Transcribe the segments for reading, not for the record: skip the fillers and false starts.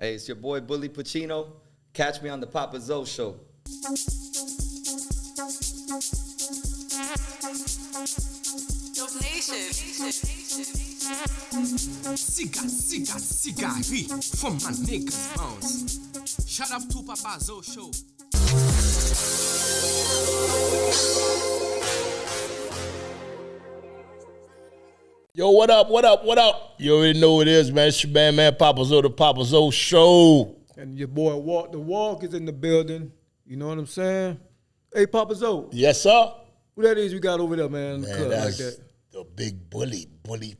Hey, it's your boy Bully Pacino. Catch me on the Papazoe show. Cigar from my niggas bones. Shout out to Papazoe show. Yo, what up, what up, what up? You already know what it is, man. It's your man Papazoe, the Papazoe show. And your boy Walk the Walk is in the building. You know what I'm saying? Hey, Papazoe. Yes, sir. Who that is we got over there, man, in the club like That's that? the big bully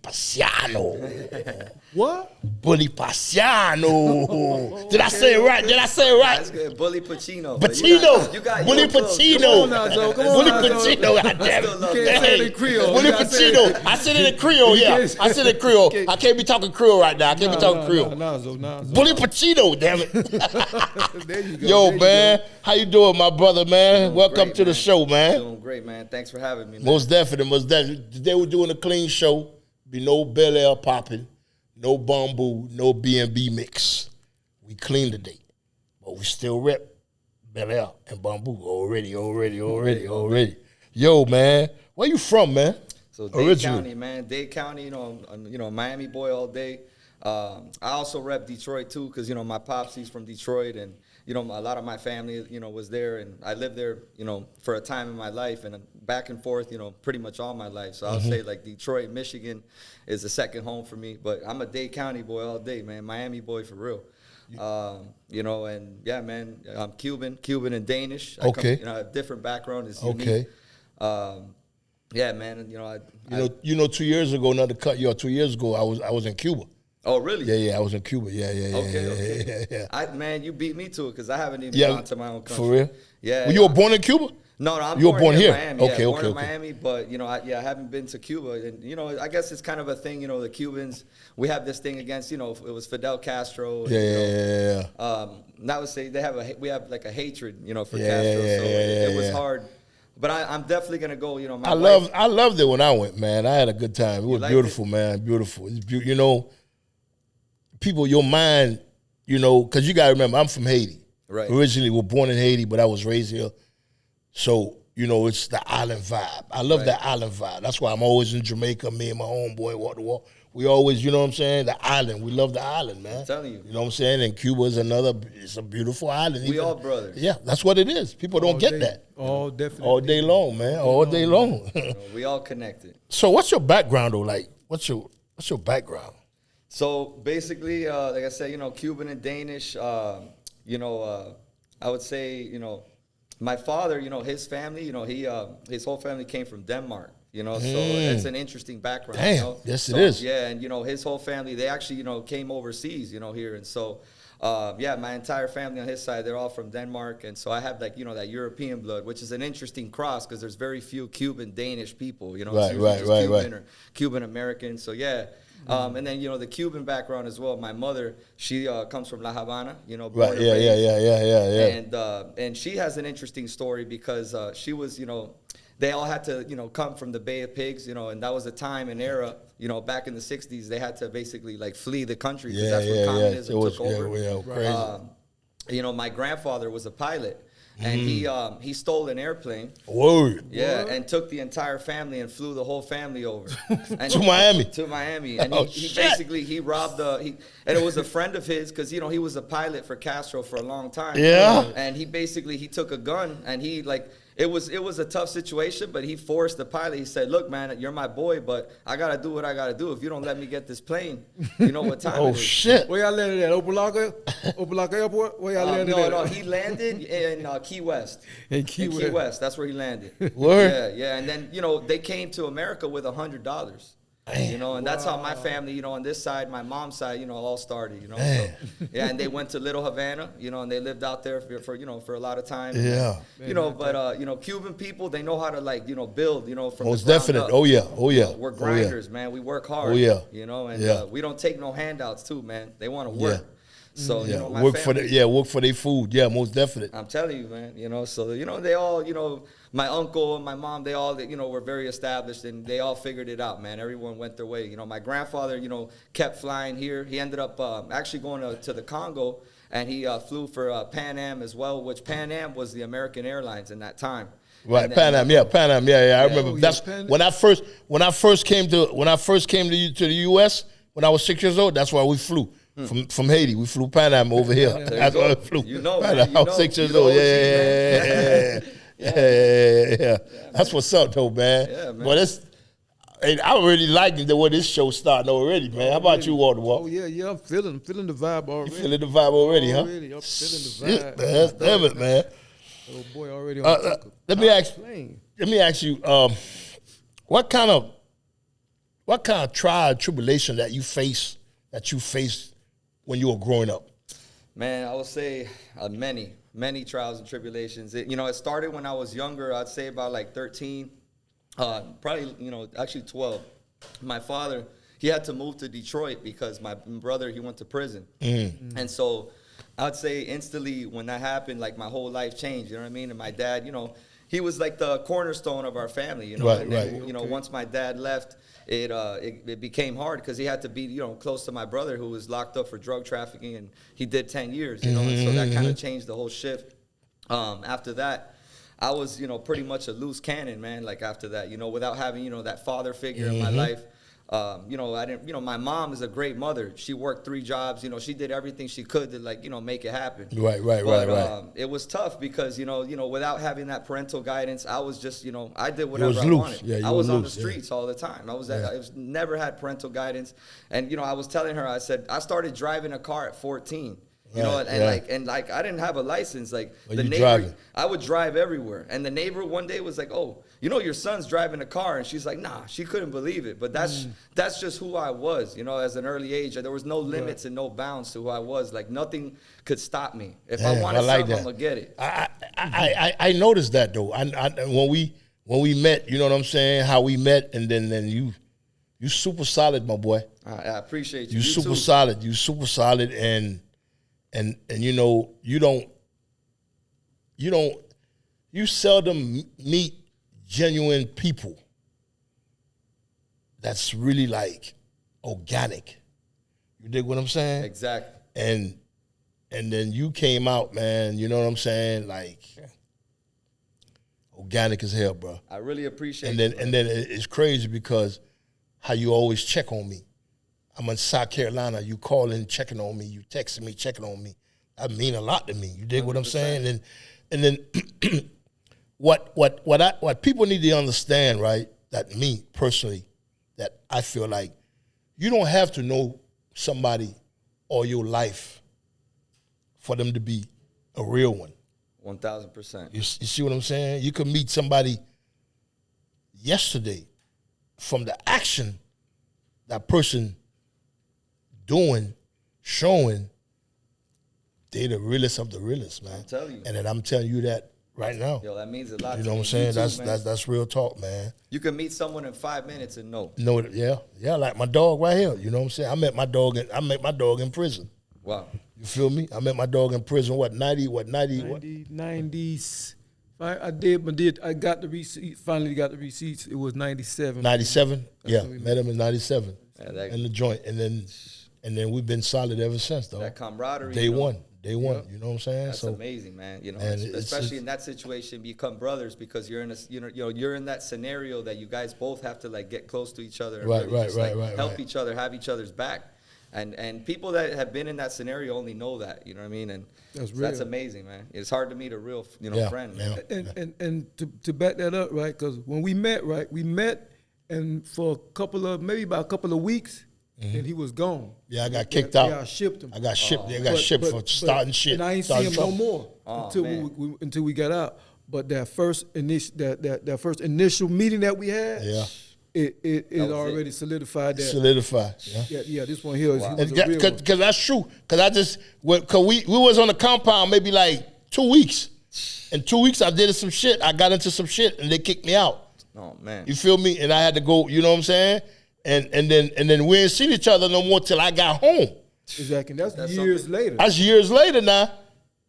Pacino. What? Bully Pacino. Did I say it right? Did I say it right? That's good. Bully Pacino. Pacino. You got Bully your clothes. Pacino. Come on now, Zoe. Come on Bully now, Zoe. Pacino. Goddamn. still love You can't say it in Creole. Bully You gotta say Pacino. it. I said it in Creole, yeah. can't say- I said it in Creole. I can't be talking Creole right now. I can't be talking Creole. Nah, Zoe. Bully Pacino, damn it. There you go. Yo, there you man. go. How you doing, my brother, man? Doing Welcome great, to the man. show, man. Doing great, man. Thanks for having me, man. Most definitely, most definitely. Today we're doing a clean show. Be no Bel Air popping, no bamboo, no B&B mix. We clean today, but we still rep Bel Air and bamboo already. Yo, man, where you from, man? So Dade County, man. Dade County, Miami boy all day. I also rep Detroit too, because my pops, he's from Detroit, and a lot of my family, was there, and I lived there, for a time in my life, and back and forth, pretty much all my life. So I'll say like Detroit, Michigan is the second home for me, but I'm a Dade County boy all day, man. Miami boy for real. And yeah, man, I'm Cuban and Danish. Okay. I have different background. It's unique. Okay. Yeah, man, and 2 years ago, not to cut you off, 2 years ago, I was in Cuba. Oh, really? Yeah, I was in Cuba. Okay. Yeah. Man, you beat me to it because I haven't even Yeah, gone to my own country. for real? Yeah. Well, you were born in Cuba? No, I'm You were born here? in Miami. Okay, born okay, in okay. Miami, but I haven't been to Cuba, and I guess it's kind of a thing. The Cubans, we have this thing against. It was Fidel Castro. Yeah. Not to say we have like a hatred, for Yeah, Castro. So it was yeah. hard. But I'm definitely gonna go. My I loved it when I went, man. I had a good time. It was beautiful, man. Beautiful. It's people, your mind, because you got to remember, I'm from Haiti. Right. Originally, we're born in Haiti, but I was raised here. So, it's the island vibe. I love that island vibe. That's why I'm always in Jamaica, me and my homeboy, walk the walk. We always, what I'm saying, the island. We love the island, man. I'm telling you. You know what I'm saying? And Cuba is it's a beautiful island. We all brothers. Yeah, that's what it is. People don't get that. Definitely. All day long, man. All day long. We all connected. So what's your background, though? Like, what's your background? So basically, like I said, Cuban and Danish. I would say, my father, his family, his whole family came from Denmark. So it's an interesting background. Damn, yes it is. Yeah, and his whole family, they actually, came overseas, here, and so. My entire family on his side, they're all from Denmark, and so I have that European blood, which is an interesting cross because there's very few Cuban Danish people, Right. Cuban or Cuban American. So yeah, and then the Cuban background as well. My mother, she comes from La Havana, born Right. and Yeah. raised. And she has an interesting story because she was they all had to, come from the Bay of Pigs, and that was a time and era, back in the 60s, they had to basically like flee the country because that's when communism took over. Crazy. My grandfather was a pilot, and he stole an airplane. Word. Yeah, and took the entire family and flew the whole family over. And To Miami? To Miami. And he shit. basically, robbed and it was a friend of his because, he was a pilot for Castro for a long time. Yeah. And he took a gun and it was a tough situation, but he forced the pilot. He said, "Look, man, you're my boy, but I gotta do what I gotta do. If you don't let me get this plane, you know what time it is." Shit. Where y'all landed at? Opelika Airport? Where y'all landed at? No, he landed in Key West. In Key West. That's where he landed. Word. Yeah. And then, they came to America with $100. And that's how my family, on this side, my mom's side, all started, So, yeah, and they went to Little Havana, and they lived out there for a lot of time. Yeah. Cuban people, they know how to build, from Most the ground definite. up. Oh yeah. We're grinders, man. We work hard. Oh, yeah. And Yeah. we don't take no handouts too, man. They want to work. So you know, my work family, work for their food. Yeah, most definitely. I'm telling you, man. You know, so you know, they all, you know, my uncle and my mom, they all, you know, were very established, and they all figured it out, man. Everyone went their way. You know, my grandfather, you know, kept flying here. He ended up actually going to the Congo, and he flew for Pan Am as well, which Pan Am was the American Airlines in that time. Right, And Pan Am, yeah, Pan Am, yeah. I remember. Oh, yeah, That's Pan Am. when I first came to the U.S. when I was 6 years old. That's why we flew from Haiti. We flew Pan Am over here. There you That's why go. we flew. You know, Pan man, Am. you I was know. 6 years You the old. OG, man. Yeah. That's what's up, though, man. Yeah, man. But I really like the way this show starting already, man. How about you, Walter? Oh yeah, I'm feeling the vibe already. You feeling the vibe already, huh? Already, I'm feeling the Shit, vibe. man. Damn it, man. Oh boy, already on Let me ask. plane. Let me ask you, what kind of trial and tribulation that you faced when you were growing up? Man, I would say many trials and tribulations. You know, it started when I was younger. I'd say about like 13, probably, you know, actually 12. My father, he had to move to Detroit because my brother, he went to prison. And so I'd say instantly when that happened, like my whole life changed, you know what I mean? And my dad, you know, he was like the cornerstone of our family, you know. Right, and then, right. you know, once my dad left, it became hard because he had to be, you know, close to my brother who was locked up for drug trafficking, and he did 10 years, you know. And so that kind of changed the whole shift. After that, I was, you know, pretty much a loose cannon, man. Like after that, you know, without having, you know, that father figure in my life. You know, I didn't, you know, my mom is a great mother. She worked 3 jobs, you know, she did everything she could to, like, you know, make it happen. Right. It was tough because, you know, without having that parental guidance, I was just, you know, I did whatever I loose. wanted. Yeah, you I was were on the loose, yeah. streets all the time. I never had parental guidance. And, you know, I was telling her, I said, I started driving a car at 14. You know, and I didn't have a license. Like Well, the you neighbor, driving. I would drive everywhere. And the neighbor one day was like, "Oh, you know, your son's driving a car," and she's like, "Nah," she couldn't believe it. But that's just who I was. You know, as an early age, there was no limits and no bounds to who I was. Like nothing could stop me. If I wanted something, I'm gonna get it. I noticed that though. When we met, you know what I'm saying? How we met, and then you super solid, my boy. I appreciate you. You super solid. You super solid, and you know, you seldom meet genuine people that's really like organic. You dig what I'm saying? Exactly. And then you came out, man, you know what I'm saying? Like organic as hell, bro. I really appreciate And it. then it's crazy because how you always check on me. I'm in South Carolina. You calling, checking on me. You texting me, checking on me. That mean a lot to me. You dig what I'm saying? And then what people need to understand, right? That me personally, that I feel like you don't have to know somebody all your life for them to be a real one. 1,000%. You see what I'm saying? You could meet somebody yesterday from the action that person doing, showing, they the realest of the realest, man. I'm telling you. And then I'm telling you that right now. Yo, that means a lot. You to know what me. I'm saying? You too, man. That's real talk, man. You can meet someone in 5 minutes and know. No, yeah, like my dog right here. You know what I'm saying? I met my dog in prison. Wow. You feel me? I met my dog in prison. What 90? What 90s. I got the receipt. Finally got the receipts. It was 97. 97? Yeah, what we met him in 97 Yeah, in the joint, and then we've been solid ever since, though. that camaraderie. Day you know, one. You know what I'm saying? That's amazing, man. You know, and especially in that situation, become brothers because you're in a, you're in that scenario that you guys both have to like get close to each other. And Right, really just, right, like, right, help right. each other, have each other's back. And people that have been in that scenario only know that, you know what I mean? And That's that's real. amazing, man. It's hard to meet a real, Yeah, friend. yeah. And to back that up, right? Because when we met, and for maybe about a couple of weeks, and he was gone. Yeah, I got kicked out. Yeah, I shipped him. I got shipped. I got shipped for starting shit. And I ain't starting see him no trouble. more until we got out. But that first initial meeting that we had, Yeah. it was already solidified that. Solidified. Yeah. Yeah, this one here is he was a real one. Because that's true. Because we was on the compound maybe like 2 weeks. In 2 weeks, I did some shit. I got into some shit, and they kicked me out. Oh, man. You feel me? And I had to go. You know what I'm saying? And then we ain't seen each other no more till I got home. Exactly. That's That's years something. later. That's years later now.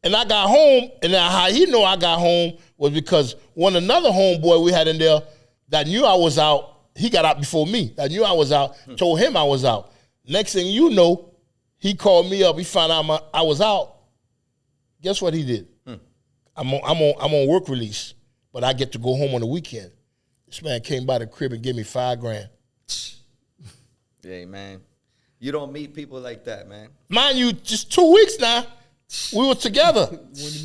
And I got home, and now how he know I got home was because another homeboy we had in there that knew I was out, he got out before me, that knew I was out, told him I was out. Next thing you know, he called me up, he found out I was out. Guess what he did? I'm on work release, but I get to go home on the weekend. This man came by the crib and gave me $5,000. Yeah, man. You don't meet people like that, man. Mind you, just 2 weeks now, we were together.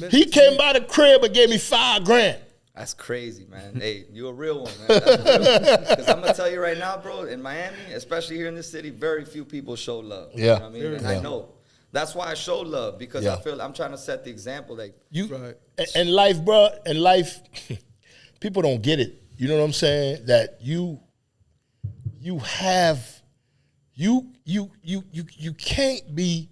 He came by the crib and gave me $5,000. That's crazy, man. Hey, you a real one, man. Because I'm gonna tell you right now, bro. In Miami, especially here in this city, very few people show love. Yeah. You know what I mean, and Yeah. I know that's why I show love because Yeah. I feel I'm trying to set the example. Like You and life, bro, and life, people don't get it. You know what I'm saying? That you can't be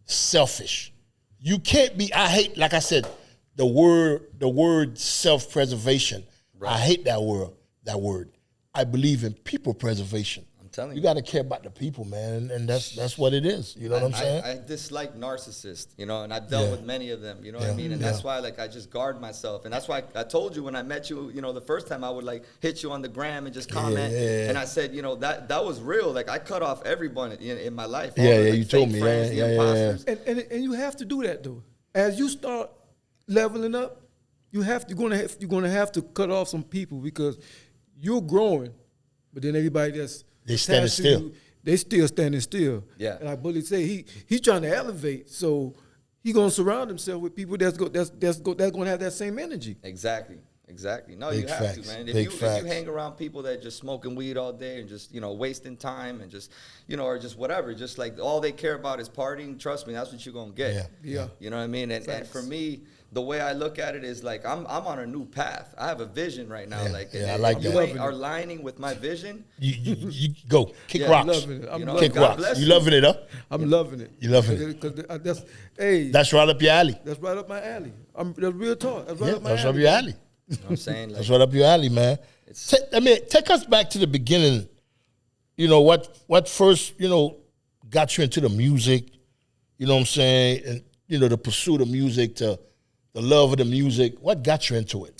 selfish. You can't be. I hate, like I said, the word self-preservation. Right. I hate that word. I believe in people preservation. I'm telling you, you got to care about the people, man, and that's what it is. You know what I'm saying? I dislike narcissists, you know, and I've dealt with many of them, you know what I mean? And that's why, like, I just guard myself. And that's why I told you when I met you, you know, the first time I would, like, hit you on the gram and just comment. And I said, you know, that was real. Like, I cut off everyone in my life. All the, like, you told me. friends, the imposters. And you have to do that, though. As you start leveling up, you're gonna have to cut off some people because you're growing, but then everybody that's they standing attached to still. you, they still standing still. Yeah. And like Bully say, he's trying to elevate, so he gonna surround himself with people that's gonna have that same energy. Exactly. No, Big you have facts. to, man. Big If you facts. hang around people that just smoking weed all day and just, you know, wasting time and just, you know, or just whatever, just like all they care about is partying, trust me, that's what you're gonna get. Yeah. You know what I mean? And for me, the way I look at it is like I'm on a new path. I have a vision right now. Like I like if that. you ain't aligning with my vision. You go kick Yeah, rocks. loving it. I'm You know, Kick God rocks. bless You you. loving it, huh? I'm loving it. You loving it. Because That's right up your alley. that's right up my alley. That's real talk. That's right Yeah, up my that's alley. up your alley. You know what I'm saying? Like, That's right up your alley, man. Take us back to the beginning. You know, what first, you know, got you into the music, you know what I'm saying? And, you know, the pursuit of music, to the love of the music. What got you into it?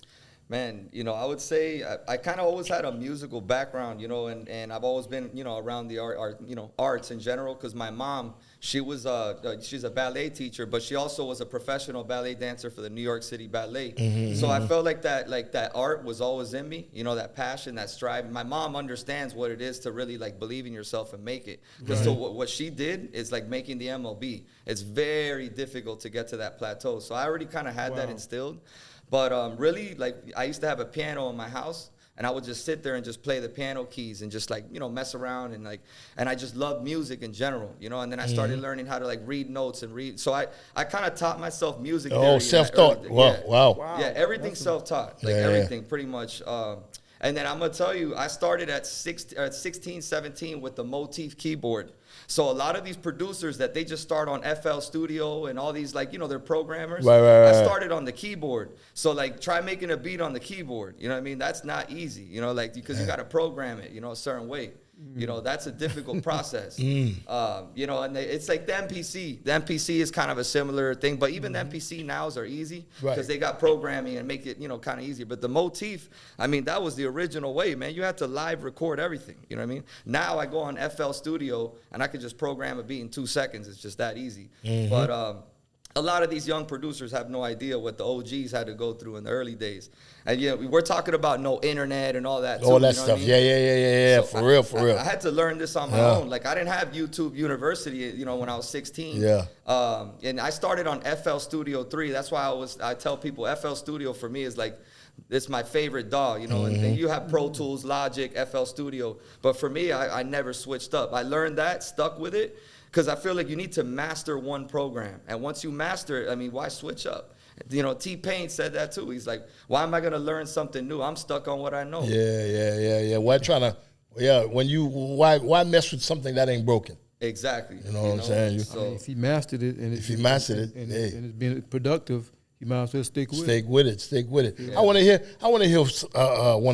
Man, you know, I would say I kind of always had a musical background, you know, and I've always been, you know, around the art you know, arts in general, because my mom, she's a ballet teacher, but she also was a professional ballet dancer for the New York City Ballet. So I felt like that art was always in me, you know, that passion, that strive. My mom understands what it is to really like believe in yourself and make it. Because so what she did is like making the MLB. It's very difficult to get to that plateau. So I already kind of had that instilled. But really, like, I used to have a piano in my house, and I would just sit there and just play the piano keys and just, like, you know, mess around and, like, and I just loved music in general, you know, and then I started learning how to, like, read notes and read. So I kind of taught myself music theory. Oh, self-taught. Wow. Yeah, everything's self-taught, like, everything pretty much. And then I'm going to tell you, I started at 16, 17 with the Motif keyboard. So a lot of these producers that they just start on FL Studio and all these, like, you know, they're programmers. Right. I started on the keyboard. So, like, try making a beat on the keyboard. You know what I mean? That's not easy, you know, like, because you got to program it, you know, a certain way. You know, that's a difficult process. You know, and it's like the MPC. The MPC is kind of a similar thing, but even the MPC nows are easy because they got programming and make it, you know, kind of easier. But the Motif, I mean, that was the original way, man. You had to live record everything. You know what I mean? Now I go on FL Studio and I could just program a beat in 2 seconds. It's just that easy. But a lot of these young producers have no idea what the OGs had to go through in the early days. And yeah, we're talking about no internet and all that. All too, that you know stuff. what I mean? Yeah. So For real. I had to learn this on my own. Like, I didn't have YouTube University, you know, when I was 16. Yeah. And I started on FL Studio 3. That's why I tell people FL Studio for me is like, it's my favorite DAW, you know, and you have Pro Tools, Logic, FL Studio. But for me, I never switched up. I learned that, stuck with it, because I feel like you need to master one program. And once you master it, I mean, why switch up? You know, T-Pain said that too. He's like, why am I going to learn something new? I'm stuck on what I know. Yeah. Why mess with something that ain't broken? Exactly. You know what I'm saying? I mean, if he mastered it, and If he mastered it, and hey. it's being productive, you might as well stick with it. Stick with it. Yeah. I want to hear one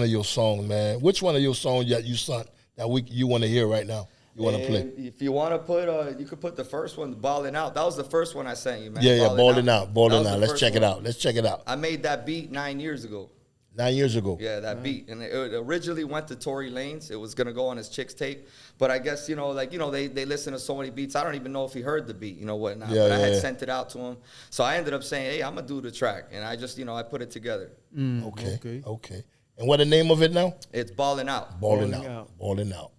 of your songs, man. Which one of your songs that you want to hear right now? You want to play? If you want to put, you could put the first one, Ballin' Out. That was the first one I sent you, man. Yeah, Ballin' Out. That Ballin' was Out. the Let's first check it one. out. Let's check it out. I made that beat 9 years ago. 9 years ago. Yeah, that beat. And it originally went to Tory Lanez. It was going to go on his Chicks tape. But I guess, you know, like, you know, they listen to so many beats. I don't even know if he heard the beat, you know, whatnot. Yeah, but I had yeah. sent it out to him. So I ended up saying, hey, I'm going to do the track. And I just, you know, I put it together. Okay. And what the name of it now? It's Ballin' Out. Ballin' Ballin' Out. Out. Ballin' Out.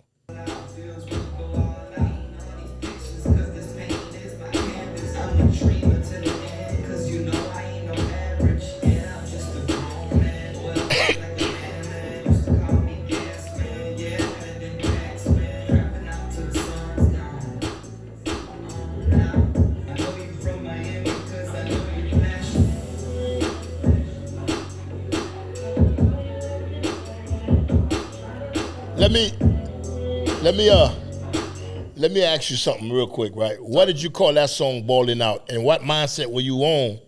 Let me ask you something real quick, right? What did you call that song "Ballin' Out"? And what mindset were you on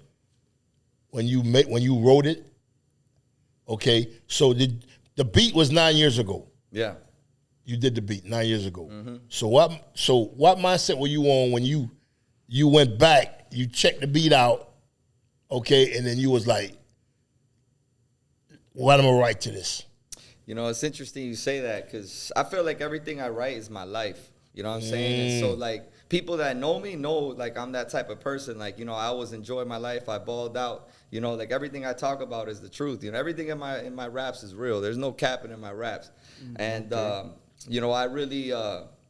when you wrote it? Okay, so the beat was 9 years ago. Yeah. You did the beat 9 years ago. So what mindset were you on when you went back, you checked the beat out, okay, and then you was like, what am I write to this? You know, it's interesting you say that because I feel like everything I write is my life. You know what I'm saying? And so, like, people that know me know, like, I'm that type of person. Like, you know, I always enjoy my life. I balled out. You know, like, everything I talk about is the truth. You know, everything in my raps is real. There's no capping in my raps. And, you know, I really,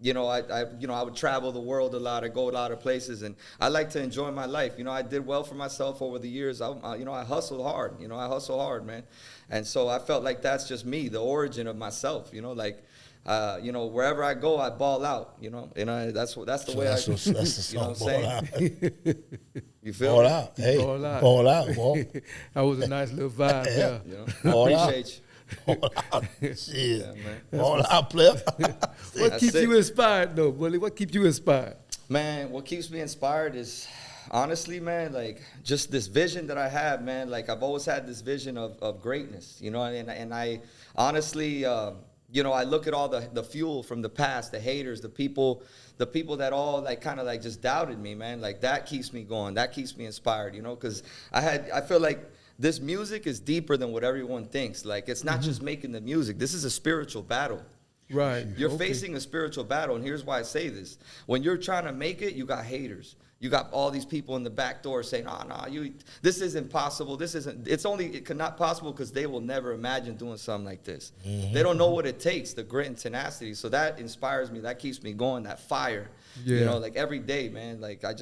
you know, I would travel the world a lot. I go a lot of places. And I like to enjoy my life. You know, I did well for myself over the years. You know, I hustled hard. You know, I hustle hard, man. And so I felt like that's just me, the origin of myself. You know, like, you know, wherever I go, I ball out. You know, and that's the way That's the you song, know what I'm Ball Out. saying? You feel Ball me? out. Hey, Ball out. ball out, ball. That was a nice little vibe. Yeah. You know, Ball I out. appreciate Ball out. Shit. you. Yeah, man. Ball out, player. What That's keeps it. you inspired, though, Bully? What keeps you inspired? Man, what keeps me inspired is honestly, man, like just this vision that I have, man. Like I've always had this vision of greatness, you know, and I honestly, you know, I look at all the fuel from the past, the haters, the people that all like kind of like just doubted me, man. Like that keeps me going. That keeps me inspired, you know, because I feel like this music is deeper than what everyone thinks. Like it's not just making the music. This is a spiritual battle. Right. You're facing a spiritual battle, and here's why I say this. When you're trying to make it, you got haters. You got all these people in the back door saying, this isn't possible. It cannot possible because they will never imagine doing something like this. They don't know what it takes, the grit and tenacity. So that inspires me. That keeps me going, that fire. Yeah. You know, like every day, man. Like I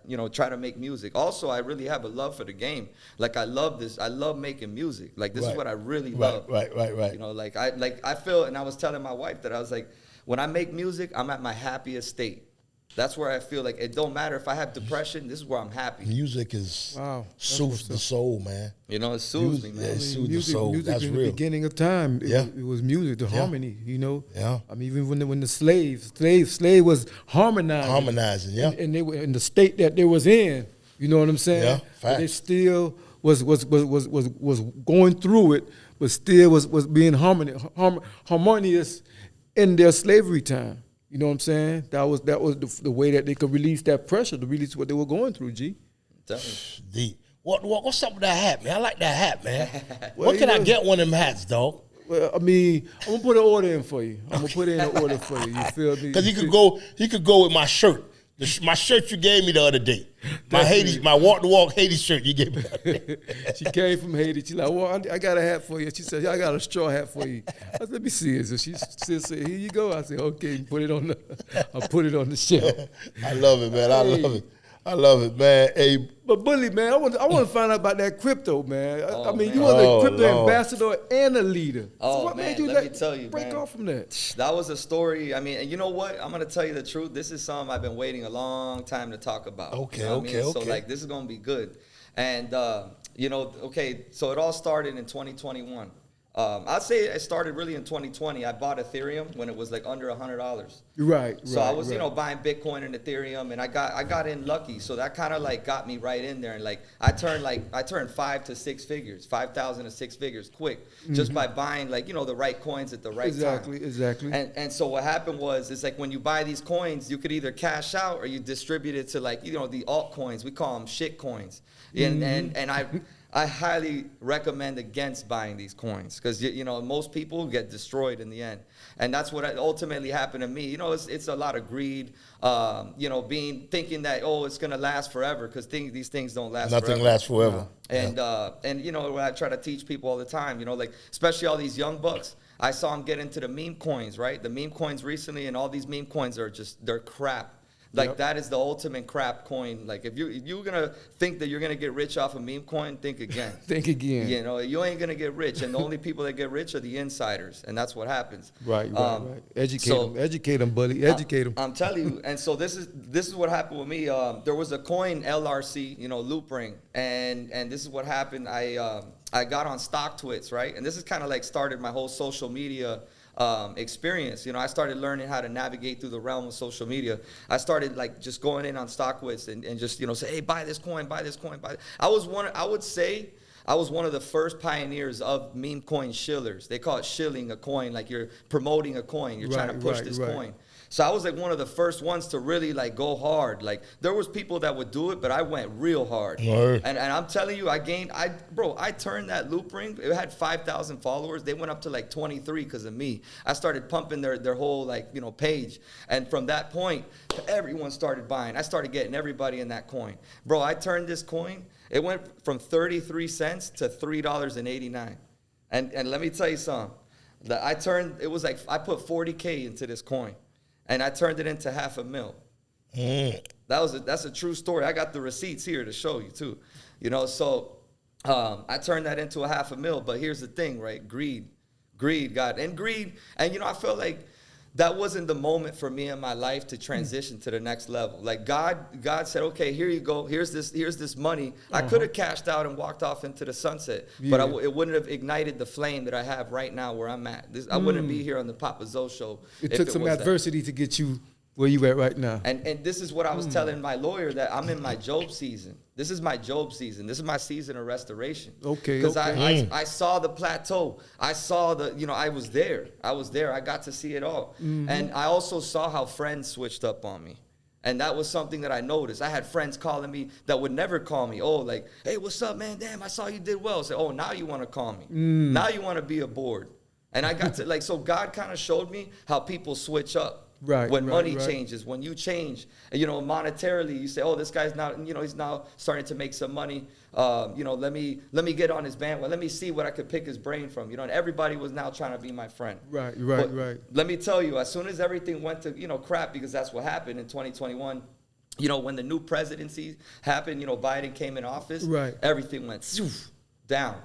you know, try to make music. Also, I really have a love for the game. Like I love this. I love making music. Like this is what I really love. Right. You know, I feel, and I was telling my wife that I was like, when I make music, I'm at my happiest state. That's where I feel like it don't matter if I have depression. This is where I'm happy. Music is soothes the soul, man. You know, it soothes me, man. Yeah, it soothes the soul. Music That's in real. the beginning of time, it was music, the harmony, you know. Yeah. I mean, even when the slave was harmonizing. Yeah. And they were in the state that they was in. You know what I'm saying? Yeah, But they facts. still was going through it, but still was being harmonious in their slavery time. You know what I'm saying? That was the way that they could release that pressure, to release what they were going through, G. Deep. What's up with that hat, man? I like that hat, man. Well, When can you I know- get one of them hats, dog? Well, I mean, I'm gonna put an order in for you. I'm gonna put in an order for you. You feel me? Because he could go with my shirt. My shirt you gave me the other day. My walk-to-walk Haiti shirt you gave me the other day. She came from Haiti. She's like, well, I got a hat for you. She said, I got a straw hat for you. I said, let me see it. So she said, here you go. I said, okay, put it on the shelf. I love it, man. I love it, man. Hey, But Bully, man, I want to find out about that crypto, man. I mean, man. you was a crypto Lord. ambassador and a leader. Oh, so what man, made you let me tell you, break man. off from that? That was a story. I mean, and you know what? I'm gonna tell you the truth. This is something I've been waiting a long time to talk about. Okay, You know what I mean? okay, So okay. like, this is gonna be good. And you know, okay. So it all started in 2021. I'd say it started really in 2020. I bought Ethereum when it was like under $100. Right. So I was, buying Bitcoin and Ethereum, and I got in lucky. So that kind of like got me right in there, and like I turned 5 to 6 figures, 5,000 to 6 figures quick, just by buying like the right coins at the right time. Exactly. And so what happened was, it's like when you buy these coins, you could either cash out or you distribute it to like the altcoins. We call them shit coins, and I highly recommend against buying these coins because most people get destroyed in the end, and that's what ultimately happened to me. It's a lot of greed, thinking that it's gonna last forever because these things don't last. Nothing lasts forever. And when I try to teach people all the time, like especially all these young bucks, I saw them get into the meme coins, right? The meme coins recently, and all these meme coins they're crap. Like that is the ultimate crap coin. Like if you're gonna think that you're gonna get rich off a meme coin, think again. Think again. You ain't gonna get rich, and the only people that get rich are the insiders, and that's what happens. Right. Educate them, buddy. Educate them. I'm telling you. And so this is what happened with me. There was a coin LRC, loop ring, and this is what happened. I got on StockTwits, right, and this is kind of like started my whole social media experience. I started learning how to navigate through the realm of social media. I started like just going in on StockTwits and just say, hey, buy this coin, buy this coin, buy this. I would say I was one of the first pioneers of meme coin shillers. They call it shilling a coin, like you're promoting a coin. You're trying to push this coin. So I was like one of the first ones to really like go hard. Like there was people that would do it, but I went real hard. And I'm telling you, I turned that loop ring. It had 5,000 followers. They went up to like 23 because of me. I started pumping their whole page. And from that point, everyone started buying. I started getting everybody in that coin. Bro, I turned this coin. It went from 33 cents to $3.89. And let me tell you something. It was like I put 40K into this coin. And I turned it into $500,000. That's a true story. I got the receipts here to show you too. So I turned that into $500,000. But here's the thing, right? Greed, and I felt like that wasn't the moment for me in my life to transition to the next level. Like God said, okay, here you go. Here's this money. I could have cashed out and walked off into the sunset, but it wouldn't have ignited the flame that I have right now where I'm at. I wouldn't be here on the Papazoe show. It took some adversity to get you where you at right now. And this is what I was telling my lawyer, that I'm in my Job season. This is my Job season. This is my season of restoration. Okay. Because I saw the plateau. I saw I was there. I got to see it all. And I also saw how friends switched up on me. And that was something that I noticed. I had friends calling me that would never call me. Oh, like, hey, what's up, man? Damn, I saw you did well. I said, oh, now you want to call me. Now you want to be aboard. And I got to, so God kind of showed me how people switch up. When money changes, when you change, monetarily, you say, oh, this guy's now, he's now starting to make some money. Let me get on his bandwagon. Let me see what I could pick his brain from. And everybody was now trying to be my friend. Right. Let me tell you, as soon as everything went to, crap, because that's what happened in 2021. When the new presidency happened, Biden came in office, everything went down.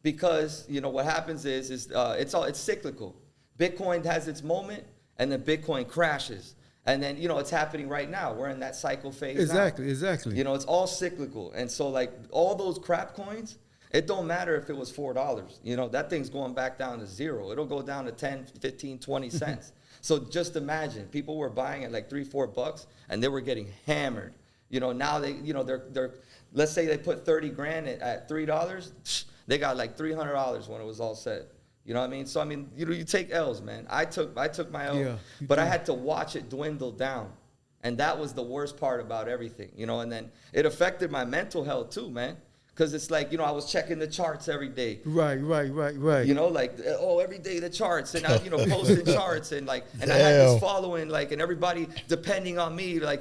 Because, what happens is it's cyclical. Bitcoin has its moment, and then Bitcoin crashes. And then, it's happening right now. We're in that cycle phase Exactly. It's all cyclical. And so, like, all those crap coins, it don't matter if it was $4. That thing's going back down to zero. It'll go down to 10, 15, 20 cents. So just imagine, people were buying at like $3-4, and they were getting hammered. Now they're let's say they put 30 grand at $3, they got like $300 when it was all said. You know what I mean? So, you take L's, man. I took my L, but I had to watch it dwindle down. And that was the worst part about everything, and then it affected my mental health too, man. Because it's like, I was checking the charts every day. Right. Every day the charts, and I, posting charts, and I had this following, and everybody depending on me, to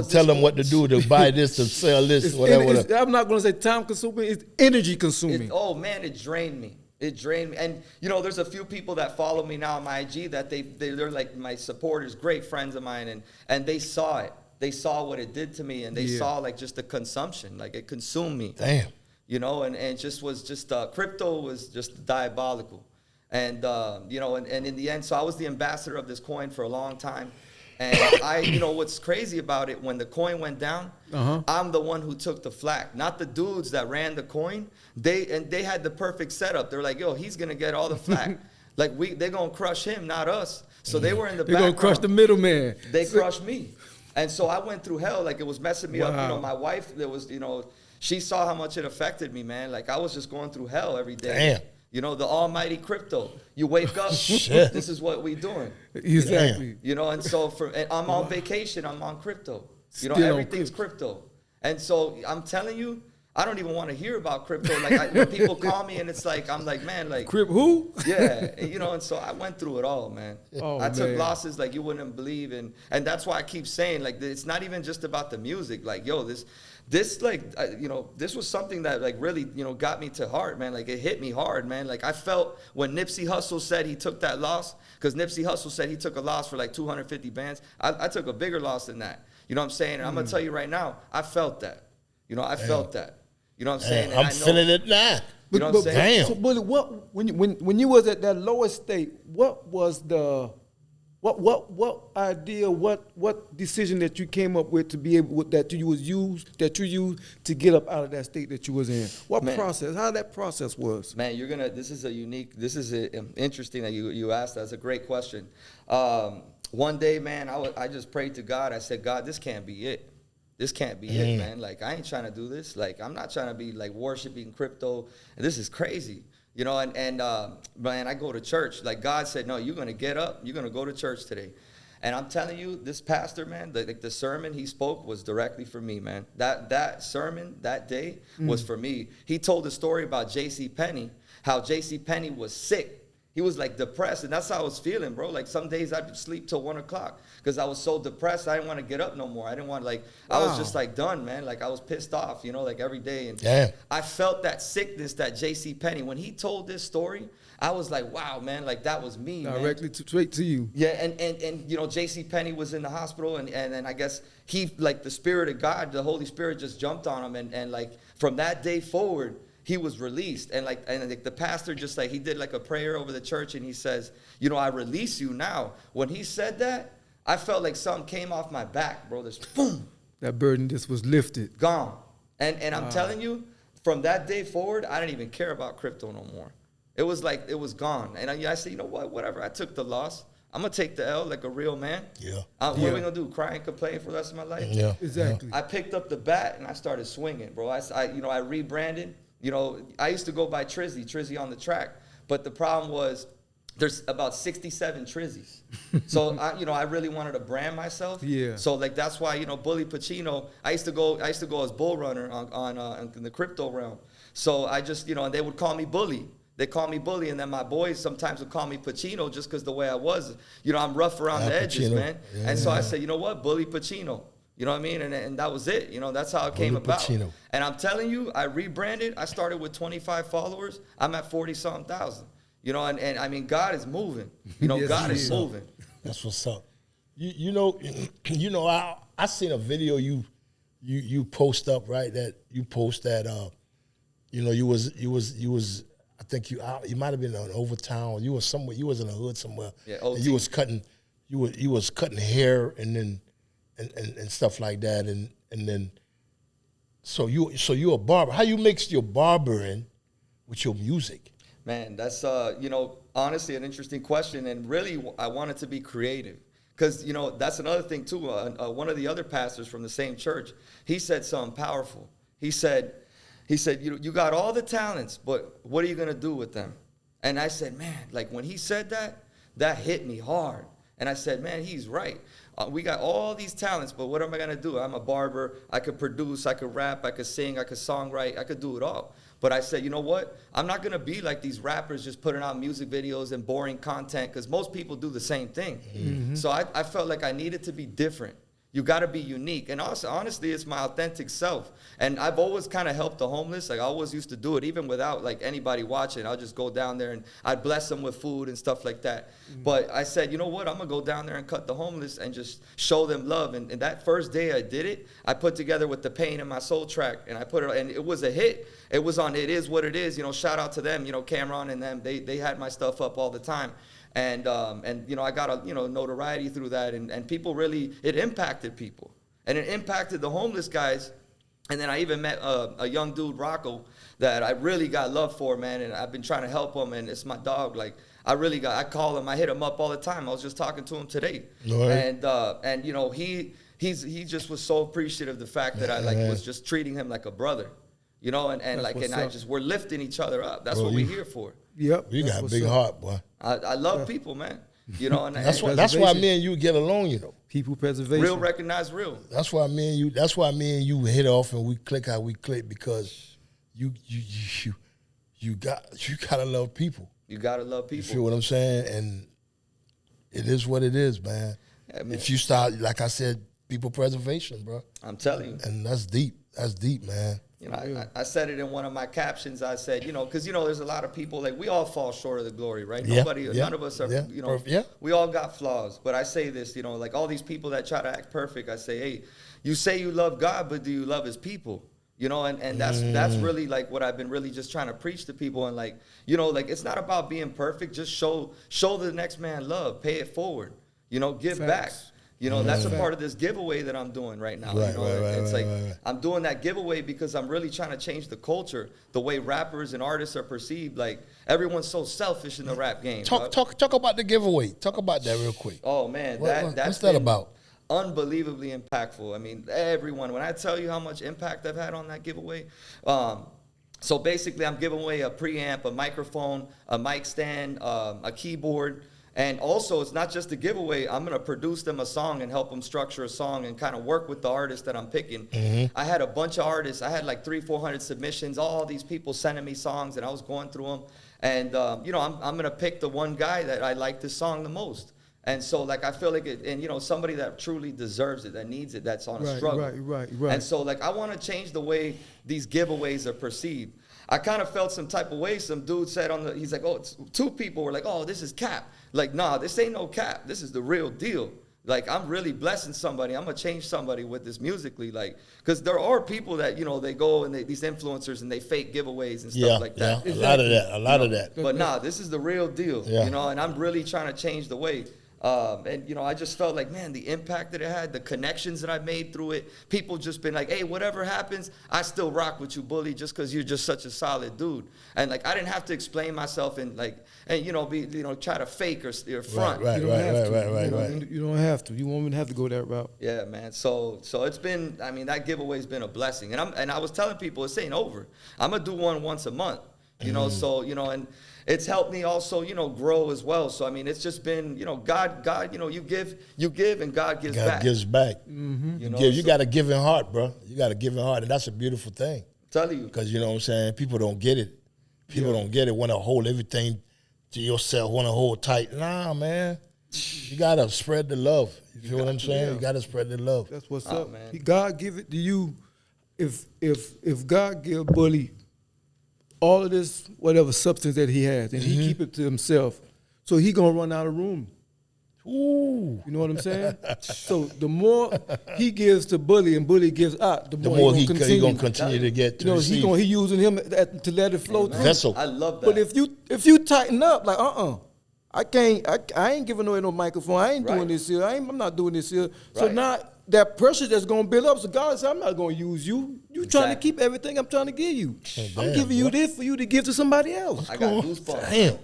tell them what to do, to buy this, to sell this, whatever. I'm not going to say time consuming, it's energy consuming. It drained me. It drained me. And, there's a few people that follow me now on my IG that they're like my supporters, great friends of mine, and they saw it. They saw what it did to me, and they saw just the consumption, it consumed me. Damn. And crypto was just diabolical. And, and in the end, so I was the ambassador of this coin for a long time. And what's crazy about it, when the coin went down, I'm the one who took the flack, not the dudes that ran the coin. They had the perfect setup. They're like, yo, he's gonna get all the flack. Like they're gonna crush him, not us. So they were in the background. They're gonna crush the middleman. They crushed me. And so I went through hell. Like, it was messing me up. Wow. My wife, she saw how much it affected me, man. Like, I was just going through hell every day. Damn. The almighty crypto. You wake up, Shit. this is what we doing. Exactly. And so and I'm on vacation, I'm on crypto. Still on Everything's crypto. And so I'm telling you, I don't even want to hear about crypto. Like, when people call me and it's like, I'm like, man, like. Crip who? Yeah, and so I went through it all, man. Oh, I took man. losses like you wouldn't believe, and that's why I keep saying, like, it's not even just about the music. Like, yo, this was something that, like, really, got me to heart, man. Like, it hit me hard, man. Like, I felt when Nipsey Hussle said he took that loss, because Nipsey Hussle said he took a loss for like 250 bands. I took a bigger loss than that. You know what I'm saying? And I'm gonna tell you right now, I felt that. I felt that. You know what I'm saying? And I'm I know, feeling it now. You know what I'm saying? Damn. So, Bully, what when you was at that lowest state, what was the what idea, what decision that you came up with to be able that you used to get up out of that state that you was in? What process? How that process was? Man, this is interesting that you asked. That's a great question. One day, man, I just prayed to God. I said, God, this can't be it. This can't be it, man. Like, I ain't trying to do this. Like, I'm not trying to be like worshiping crypto. And this is crazy. Man, I go to church. Like, God said, no, you're going to get up. You're going to go to church today. And I'm telling you, this pastor, man, the sermon he spoke was directly for me, man. That sermon that day was for me. He told a story about J.C. Penney, how J.C. Penney was sick. He was like depressed, and that's how I was feeling, bro. Like, some days I'd sleep till 1 o'clock because I was so depressed. I didn't want to get up no more. I didn't want I was just like done, man. Like, I was pissed off, like every day. And I felt that sickness that J.C. Penney, when he told this story, I was like, wow, man, like that was me, directly straight to you. Yeah, and J.C. Penney was in the hospital, and then I guess he, like, the Spirit of God, the Holy Spirit just jumped on him, and like from that day forward, he was released. And the pastor just, like, he did like a prayer over the church, and he says, I release you now. When he said that, I felt like something came off my back, bro. This boom. That burden just was lifted. Gone. And I'm telling you, from that day forward, I didn't even care about crypto no more. It was like, it was gone. And I said, whatever. I took the loss. I'm going to take the L like a real man. Yeah. What are we going to do? Cry and complain for the rest of my life? Yeah. Exactly. I picked up the bat and I started swinging, bro. I rebranded. I used to go by Trizzy on the track. But the problem was there's about 67 Trizzies. So I really wanted to brand myself. Yeah. So like that's why, Bully Pacino, I used to go as bull runner on in the crypto realm. So I just, and they would call me Bully. They call me Bully, and then my boys sometimes would call me Pacino just because the way I was. I'm rough around the edges, Pacino. Man. Yeah. And so I said, you know what, Bully Pacino. You know what I mean? And that was it. That's how it came about. Pacino. And I'm telling you, I rebranded. I started with 25 followers. I'm at 40-something thousand. And I mean, God is moving. Yes, God is moving. That's what's up. I seen a video you post up, right? That you post that you was I think you might have been in Overtown. You was somewhere. You was in the hood somewhere. Yeah, OT. And you was cutting hair and then and stuff like that and then so you a barber. How you mix your barbering with your music? Man, that's honestly an interesting question, and really I wanted to be creative. Because, that's another thing too. One of the other pastors from the same church, he said something powerful. He said, you got all the talents, but what are you going to do with them? And I said, man, like when he said that hit me hard. And I said, man, he's right. We got all these talents, but what am I going to do? I'm a barber. I could produce. I could rap. I could sing. I could songwrite. I could do it all. But I said, you know what? I'm not going to be like these rappers just putting out music videos and boring content because most people do the same thing. Mm-hmm. So I felt like I needed to be different. You got to be unique. And also, honestly, it's my authentic self. And I've always kind of helped the homeless. Like, I always used to do it, even without, like, anybody watching. I'll just go down there and I'd bless them with food and stuff like that. Mm-hmm. But I said, you know what? I'm going to go down there and cut the homeless and just show them love. And that first day I did it, I put together with the Pain in My Soul track. And I put it, and it was a hit. It was on It Is What It Is. Shout out to them, Cameron and them. They had my stuff up all the time. And you know, I got a, you know, notoriety through that, and people really, it impacted people, and it impacted the homeless guys. And then I even met a young dude, Rocco, that I really got love for, man, and I've been trying to help him, and it's my dog. Like, I call him, I hit him up all the time. I was just talking to him today, and you know, he just was so appreciative of the fact that I was just treating him like a brother, you know, and we're lifting each other up. That's what we're here for. Yep. You got a big heart, boy. I love people, man. You know, and That's why me and you get along, you know. People preservation. Real recognize real. That's why me and you hit off and we click how we click, because you gotta love people. You gotta love people. You feel what I'm saying? And it is what it is, man. Yeah, man. If you start, like I said, people preservation, bro. I'm telling you. And that's deep. That's deep, man. You know, I said it in one of my captions. I said, you know, because, you know, there's a lot of people, like, we all fall short of the glory, right? None of us are, you know, we all got flaws. But I say this, you know, like all these people that try to act perfect, I say, hey, you say you love God, but do you love his people? You know, and that's really like what I've been really just trying to preach to people. And like, you know, like, it's not about being perfect. Just show the next man love, pay it forward, you know, give back. You know, that's a part of this giveaway that I'm doing right now. Right, you know, right. I'm doing that giveaway because I'm really trying to change the culture, the way rappers and artists are perceived. Like, everyone's so selfish in the rap game. Talk about the giveaway. Talk about that real quick. Oh man, what's that about? Unbelievably impactful. I mean, everyone. When I tell you how much impact I've had on that giveaway, so basically, I'm giving away a preamp, a microphone, a mic stand, a keyboard. And also, it's not just a giveaway. I'm going to produce them a song and help them structure a song and kind of work with the artist that I'm picking. I had a bunch of artists. I had like 300-400 submissions, all these people sending me songs, and I was going through them. And, you know, I'm going to pick the one guy that I like this song the most. And so, like, I feel like it, and, you know, somebody that truly deserves it, that needs it, that's on a struggle. Right. And so, like, I want to change the way these giveaways are perceived. I kind of felt some type of way. Some dude said he's like, oh, two people were like, oh, this is cap. Like, nah, this ain't no cap. This is the real deal. Like, I'm really blessing somebody. I'm going to change somebody with this musically. Like, because there are people that, you know, they go and these influencers and they fake giveaways and stuff like that. Yeah, a lot of that. But nah, this is the real deal, you know, and I'm really trying to change the way. And, you know, I just felt like, man, the impact that it had, the connections that I made through it, people just been like, hey, whatever happens, I still rock with you, Bully, just because you're just such a solid dude. And, like, I didn't have to explain myself and, like, and, you know, try to fake or front. Right. You don't have to. You won't even have to go that route. Yeah, man. So it's been, I mean, that giveaway's been a blessing. And I was telling people, it's ain't over. I'm going to do one once a month, you know, so, you know, and it's helped me also, you know, grow as well. So, I mean, it's just been, you know, God, you know, you give and God gives back. God gives back. You know, You got a giving heart, bro. You got a giving heart, and that's a beautiful thing. Tell you. Because, you know what I'm saying, people don't get it. People don't get it, want to hold everything to yourself, want to hold tight. Nah, man. You got to spread the love. You feel what I'm saying? You got to spread the love. That's what's up. Man. God give it to you. If God give Bully all of this, whatever substance that he has, and he keep it to himself, so he gonna run out of room. Ooh. You know what I'm saying? So the more he gives to Bully and Bully gives out, the more he continue. gonna continue to get to receive. He using him to let it flow through. Vessel. I love that. But if you tighten up, like I ain't giving away no microphone. I ain't doing this here. I'm not doing this here. So now that pressure that's gonna build up. So God said, I'm not gonna use you. You trying to keep everything I'm trying to give you. I'm giving you this for you to give to somebody else. I got goosebumps. Damn.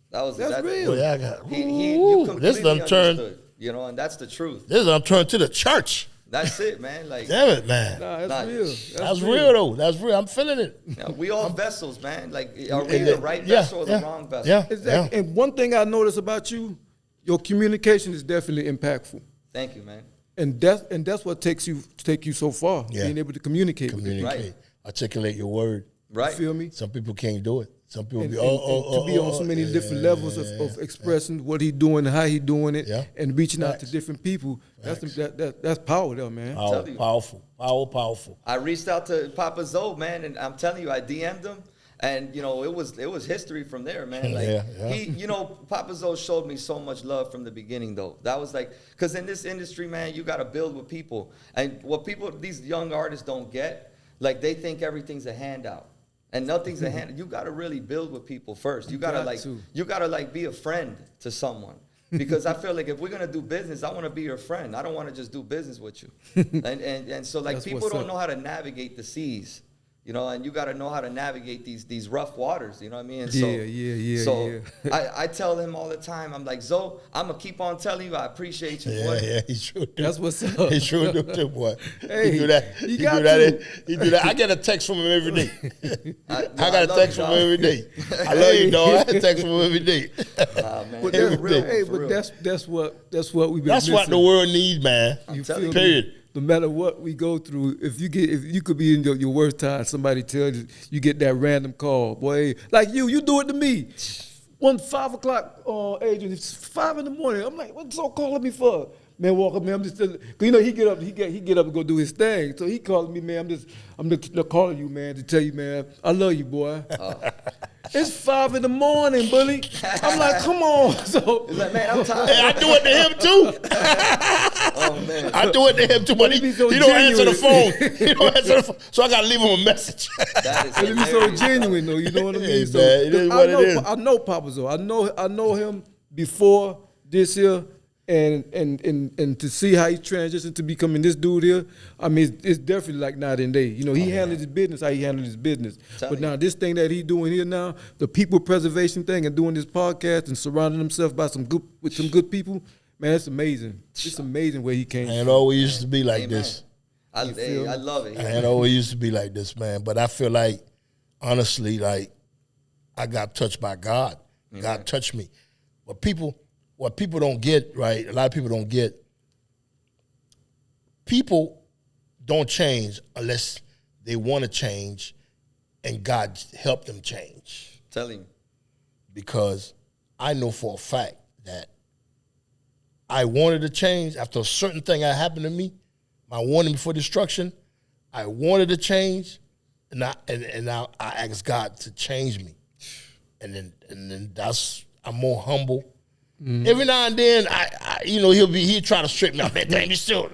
That's real. Yeah, I got. You completely This done turned. understood, you know, and that's the truth. This done turned to the church. That's it, man. Like, Damn it, man. Nah, that's real. That's real though. That's real. I'm feeling it. you know, we all vessels, man. Like, are we the right vessel or the wrong vessel? Yeah. Exactly. And one thing I noticed about you, your communication is definitely impactful. Thank you, man. And that's what take you so far, being able to communicate. Right. Articulate your word. Right. You feel me? Some people can't do it. Some people And, be to be on so many different levels of expressing what he doing, how he doing it, and reaching out to different people. That's power, though, man. Powerful. I reached out to Papazoe, man, and I'm telling you, I DM'd him. And, you know, it was history from there, man. Like, he, you know, Papazoe showed me so much love from the beginning, though. That was like, because in this industry, man, you got to build with people. And what these young artists don't get, like, they think everything's a handout. and nothing's a hand. You gotta really build with people first. You gotta be a friend to someone. Because I feel like if we're gonna do business, I want to be your friend. I don't want to just do business with you. and so like That's people what's don't up. know how to navigate the seas, you know, and you got to know how to navigate these rough waters. You know what I mean? And so I tell him all the time. I'm like, Zoe, I'm gonna keep on telling you I appreciate you, boy. Yeah, he sure do. That's what's up. He sure do too, boy. Hey, he do that. you He got do that. to. He do that. I get a text from him every day. I got a love text you, from dog. him every day. I love you, dog. I get a text from him every day. Man, But it's that's, real, hey, for but real. that's what we've been That's what the missing. world needs, man. You telling feel you. Period. me? No matter what we go through, if you could be in your worst time, somebody tells you get that random call, boy, like you do it to me. 5 o'clock, Adrian, it's 5 in the morning. I'm like, what's so calling me for? Man, walk up, man. I'm just, cause you know he get up and go do his thing. So he calling me, man. I'm just calling you, man, to tell you, man, I love you, boy. It's 5 in the morning, bully. I'm like, come on. So He's like, man, I'm tired. Hey, I do it to him too. Oh man. I do it to him too, but he be so don't answer the phone. genuine. He don't answer the phone. So I gotta leave him a message. That is it be so hilarious, genuine, though. You know what I mean? Hey, So man, it is what it is. I know Papazoe. I know him before this here, and to see how he transitioned to becoming this dude here. I mean, it's definitely like night and day. You know, he handled his business how he handled his business. Telling But now this thing that he doing here now, the people preservation thing, and doing this podcast and surrounding himself with some good people. Man, it's amazing. It's amazing where he came I ain't from. always used to be like Amen. this. I love it. I ain't always used to be like this, man. But I feel like, honestly, like I got touched by God. God touched me. What people don't get, right? A lot of people don't get. People don't change unless they want to change, and God help them change. Telling you. Because I know for a fact that I wanted to change after a certain thing that happened to me, my warning before destruction. I wanted to change, and now I asked God to change me, and then I'm more humble. Mm-hmm. Every now and then, I he'll try to straighten me out. Man, damn, you still.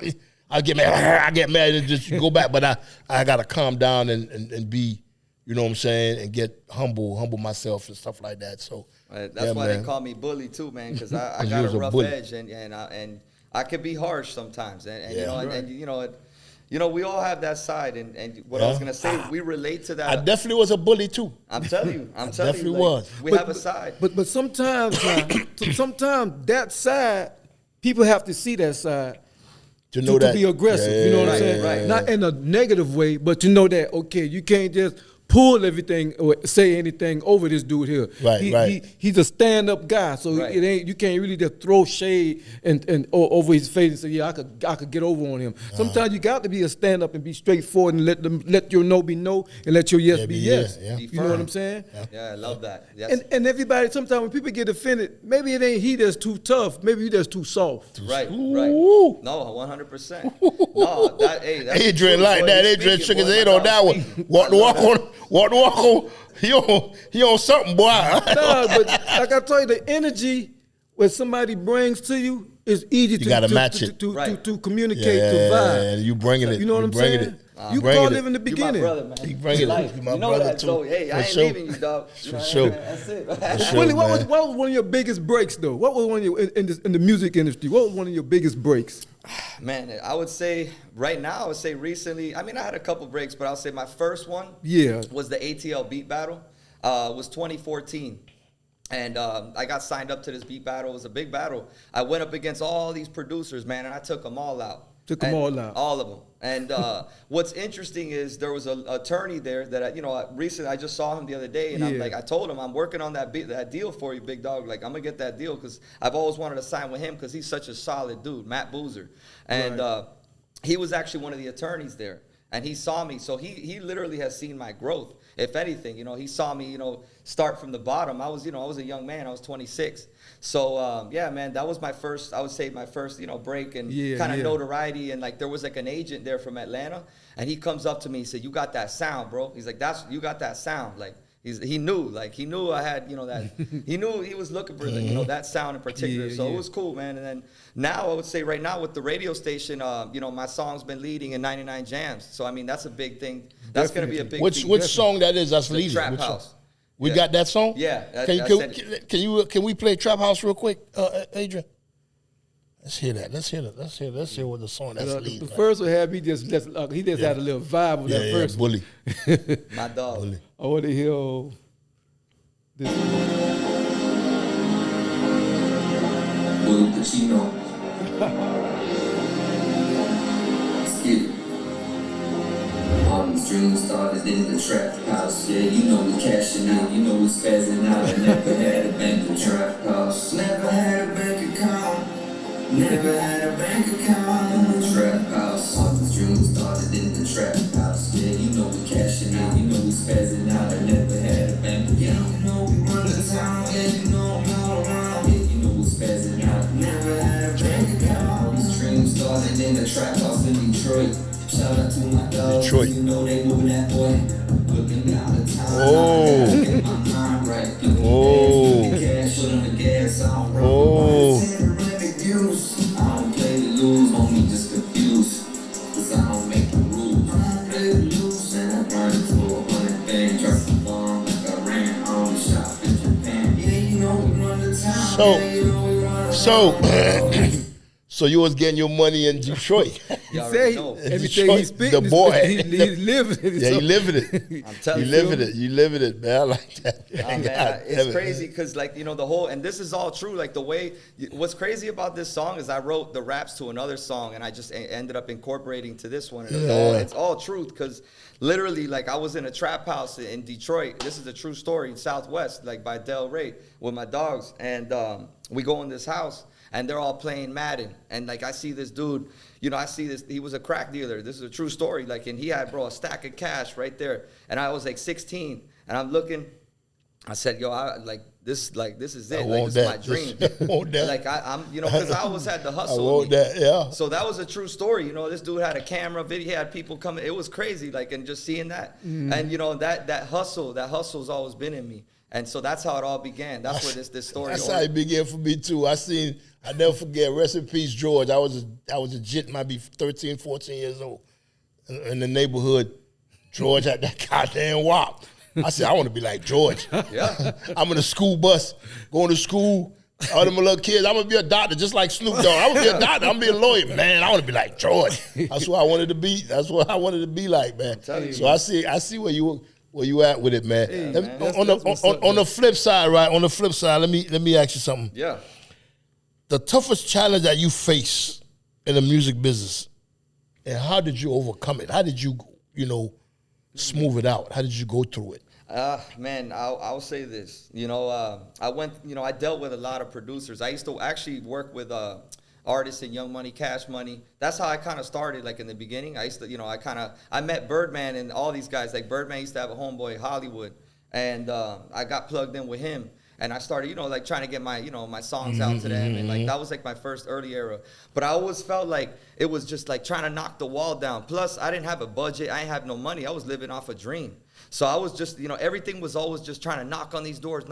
I get mad and just go back, but I gotta calm down and be, you know what I'm saying, and get humble myself and stuff like that. So that's why they call me bully too, man, because I got a rough edge and I can be harsh sometimes, and you know we all have that side, and what I was gonna say, we relate to that. I definitely was a bully too. I'm telling you, definitely was. We have a side, but sometimes sometimes that side, people have to see that side to know to be aggressive. You know what I'm saying? right. Not in a negative way, but to know that okay, you can't just pull everything or say anything over this dude here. Right. He's a stand-up guy, so it ain't, you can't really just throw shade and over his face and say, yeah, I could get over on him. Sometimes you got to be a stand-up and be straightforward and let your no be no and let your yes be yes. Yeah. You know what I'm saying? Yeah, I love that. Yes. And everybody, sometimes when people get offended, maybe it ain't he that's too tough, maybe he that's too soft. Right. Ooh. No, 100%. No, that's Adrian like that. Adrian shook his head on that one. Walk the walk on. He on something, boy. No, but like I told you, the energy what somebody brings to you is easy to gotta match it. to communicate, to vibe. You bringing it. You know what I'm saying? It. You called him in the You my beginning. brother, man. He bring it. Life. You my You know brother that, too. so hey, I ain't sure. leaving you, dog. For sure. That's it. sure. Willie, what man. was one of your biggest breaks though? What was one of your in the music industry? What was one of your biggest breaks? Man, I would say right now, I would say recently, I mean, I had a couple breaks, but I'll say my first one was the ATL beat battle. It was 2014. And I got signed up to this beat battle. It was a big battle. I went up against all these producers, man, and I took them all out. All of them. And what's interesting is there was an attorney there that, recently I just saw him the other day, and I told him, I'm working on that deal for you, big dog. Like, I'm going to get that deal because I've always wanted to sign with him because he's such a solid dude, Matt Boozer. And he was actually one of the attorneys there. And he saw me, so he literally has seen my growth. If anything, he saw me, start from the bottom. I was a young man. I was 26. So, man, that was my first, I would say my first, break and kind of notoriety. And, like, there was, like, an agent there from Atlanta. And he comes up to me and said, you got that sound, bro. He's like, you got that sound. Like, He knew I had, you know, that he knew he was looking for the, you know, that sound in particular. Yeah, so yeah. it was cool, man. And then now I would say right now with the radio station, you know, my song's been leading in 99 jams. So I mean that's a big thing. That's gonna be a big Which feat. song that is? That's The leading. Trap Which song? House. We Yeah. got that song. Yeah, Can we play Trap House real quick, Adrian? Let's hear that. Let's hear what the song that's leading. The first one had me just had a little vibe of that first one. Bully. My dog. Bully. I want to hear this one. Bully Pacino. Let's get it. All these dreams started in the trap house. Yeah, you know we cashing out, you know we spazzing out. I never had a bank or trap house. Never had a bank account. Never had a bank account in the trap house. All these dreams started in the trap house. Yeah, you know we cashing out, you know we spazzing out. I never had a bank account. You know we run the town, yeah, you know I'm all around. Yeah, you know we spazzing out. Never had a bank account. All these dreams started in the trap house in Detroit. Shout out to my dogs, Detroit. you know they moving that boy. Looking down the town, Oh. get my mind right. Oh. Cash, put on the gas, I don't run Oh. I don't play to lose, homie, just confused. Cause I don't make the rules. I don't play to lose, and I burn it to 100 things. Drop the bomb like I ran on the shop in Japan. Yeah, you know we run the town. So- yeah, you know we run the So you was getting your money in Detroit. He You already say know. everything Detroit, he spitting, the boy. he living it. Yeah, So- you living it. I'm telling You you. living it. You living it, man. I like that. Oh, man, God damn it's it, crazy man. because, like, you know, the whole, and this is all true. Like, the way, what's crazy about this song is I wrote the raps to another song and I just ended up incorporating to this one. And it's all truth because literally, like, I was in a trap house in Detroit. This is a true story in Southwest, like by Del Rey with my dogs. And we go in this house and they're all playing Madden. And, like, I see this dude, you know, I see this, he was a crack dealer. This is a true story. Like, and he had, bro, a stack of cash right there. And I was like 16 and I'm looking. I said, yo, this is it. I Like, want this is my that. dream. I want that. Like, I'm, you know, because I always had the I hustle. want in me. that, yeah. So that was a true story. You know, this dude had a camera, video, he had people coming. It was crazy, like, and just seeing that. And, you know, that hustle's always been in me. And so that's how it all began. That's where this story That's how it began for me too. I never forget, rest in peace, George. I was a jit, might be 13, 14 years old. In the neighborhood, George had that goddamn wop. I said, I want to be like George. Yeah. I'm in a school bus, going to school. All them little kids, I'm gonna be a doctor, just like Snoop Dogg. I'm gonna be a doctor. I'm gonna be a lawyer, man. I want to be like George. That's what I wanted to be. That's what I wanted to be like, man. telling So you. I see where you at with it, man. Hey, Let me- man. That's what's up, on the flip side, right? On the flip side, let me ask you something. Yeah. The toughest challenge that you face in the music business, and how did you overcome it? How did you, smooth it out? How did you go through it? Man, I'll say this. You know, I dealt with a lot of producers. I used to actually work with artists in Young Money, Cash Money. That's how I kind of started, like in the beginning. I used to, I met Birdman and all these guys. Like Birdman used to have a homeboy, Hollywood, and I got plugged in with him. And I started, like trying to get my songs out to them. And like, that was like my first early era. But I always felt like it was just like trying to knock the wall down. Plus, I didn't have a budget. I didn't have no money. I was living off a dream. So I was just, everything was always just trying to knock on these doors.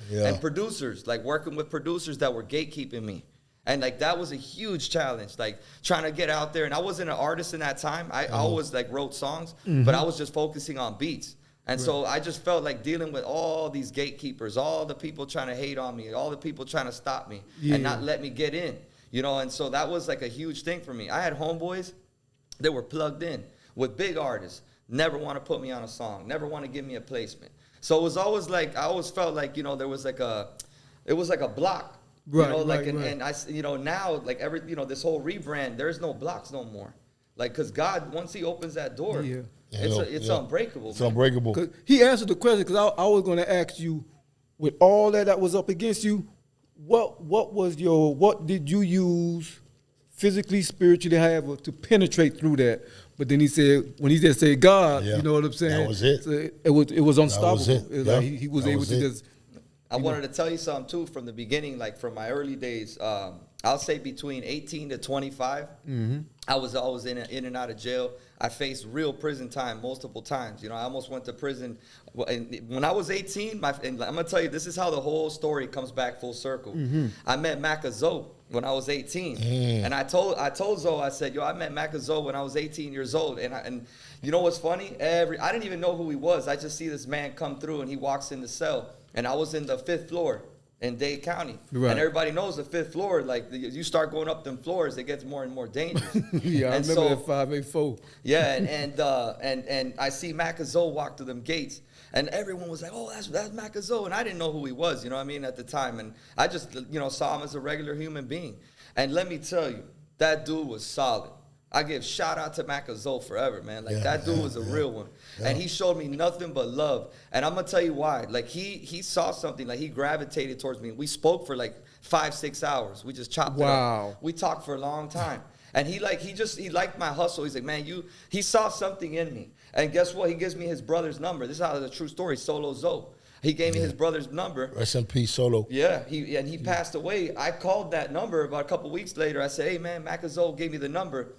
Yeah. And producers, like working with producers that were gatekeeping me. And like, that was a huge challenge, like trying to get out there. And I wasn't an artist in that time. I always like wrote songs, but I was just focusing on beats. And so I just felt like dealing with all these gatekeepers, all the people trying to hate on me, all the people trying to stop me and not let me get in, and so that was like a huge thing for me. I had homeboys that were plugged in with big artists, never want to put me on a song, never want to give me a placement. So it was always like, I always felt like, there was like it was like a block, Right, and I, now like this whole rebrand, there's no blocks no more. Like, cause God, once he opens that door, it's unbreakable. It's man. unbreakable. 'Cause he answered the question because I was going to ask you, with all that was up against you, what did you use physically, spiritually, however, to penetrate through that? But then he said, when he just said God, Yeah. you know what I'm saying? That was it. So it was unstoppable. it. It was Yeah. like he was That able was to it. just I wanted to tell you something too from the beginning, like from my early days. I'll say between 18 to 25, I was always in and out of jail. I faced real prison time multiple times. You know, I almost went to prison. When I was 18, and I'm gonna tell you, this is how the whole story comes back full circle. I met Papazoe when I was 18, and I told Zoe, I said, yo, I met Papazoe when I was 18 years old, and you know what's funny? I didn't even know who he was. I just see this man come through, and he walks in the cell, and I was in the 5th floor in Dade County. Right. And everybody knows the 5th floor, like you start going up them floors, it gets more and more dangerous. Yeah, I and remember that 584. Yeah, and I see Papazoe walk through them gates, and everyone was like, oh, that's Papazoe, and I didn't know who he was, you know what I mean, at the time, and I just, you know, saw him as a regular human being. And let me tell you, that dude was solid. I give shout out to Papazoe forever, man. Like that dude was a real one. And he showed me nothing but love. And I'm gonna tell you why. Like he saw something, like he gravitated towards me. We spoke for like 5-6 hours. We just chopped it up. We talked for a long time. And he liked my hustle. He's like, man, he saw something in me. And guess what? He gives me his brother's number. This is how the true story, Solo Zoe. He gave me his brother's number. Rest in peace, Solo. Yeah, he passed away. I called that number about a couple weeks later. I said, hey man, Papazoe gave me the number.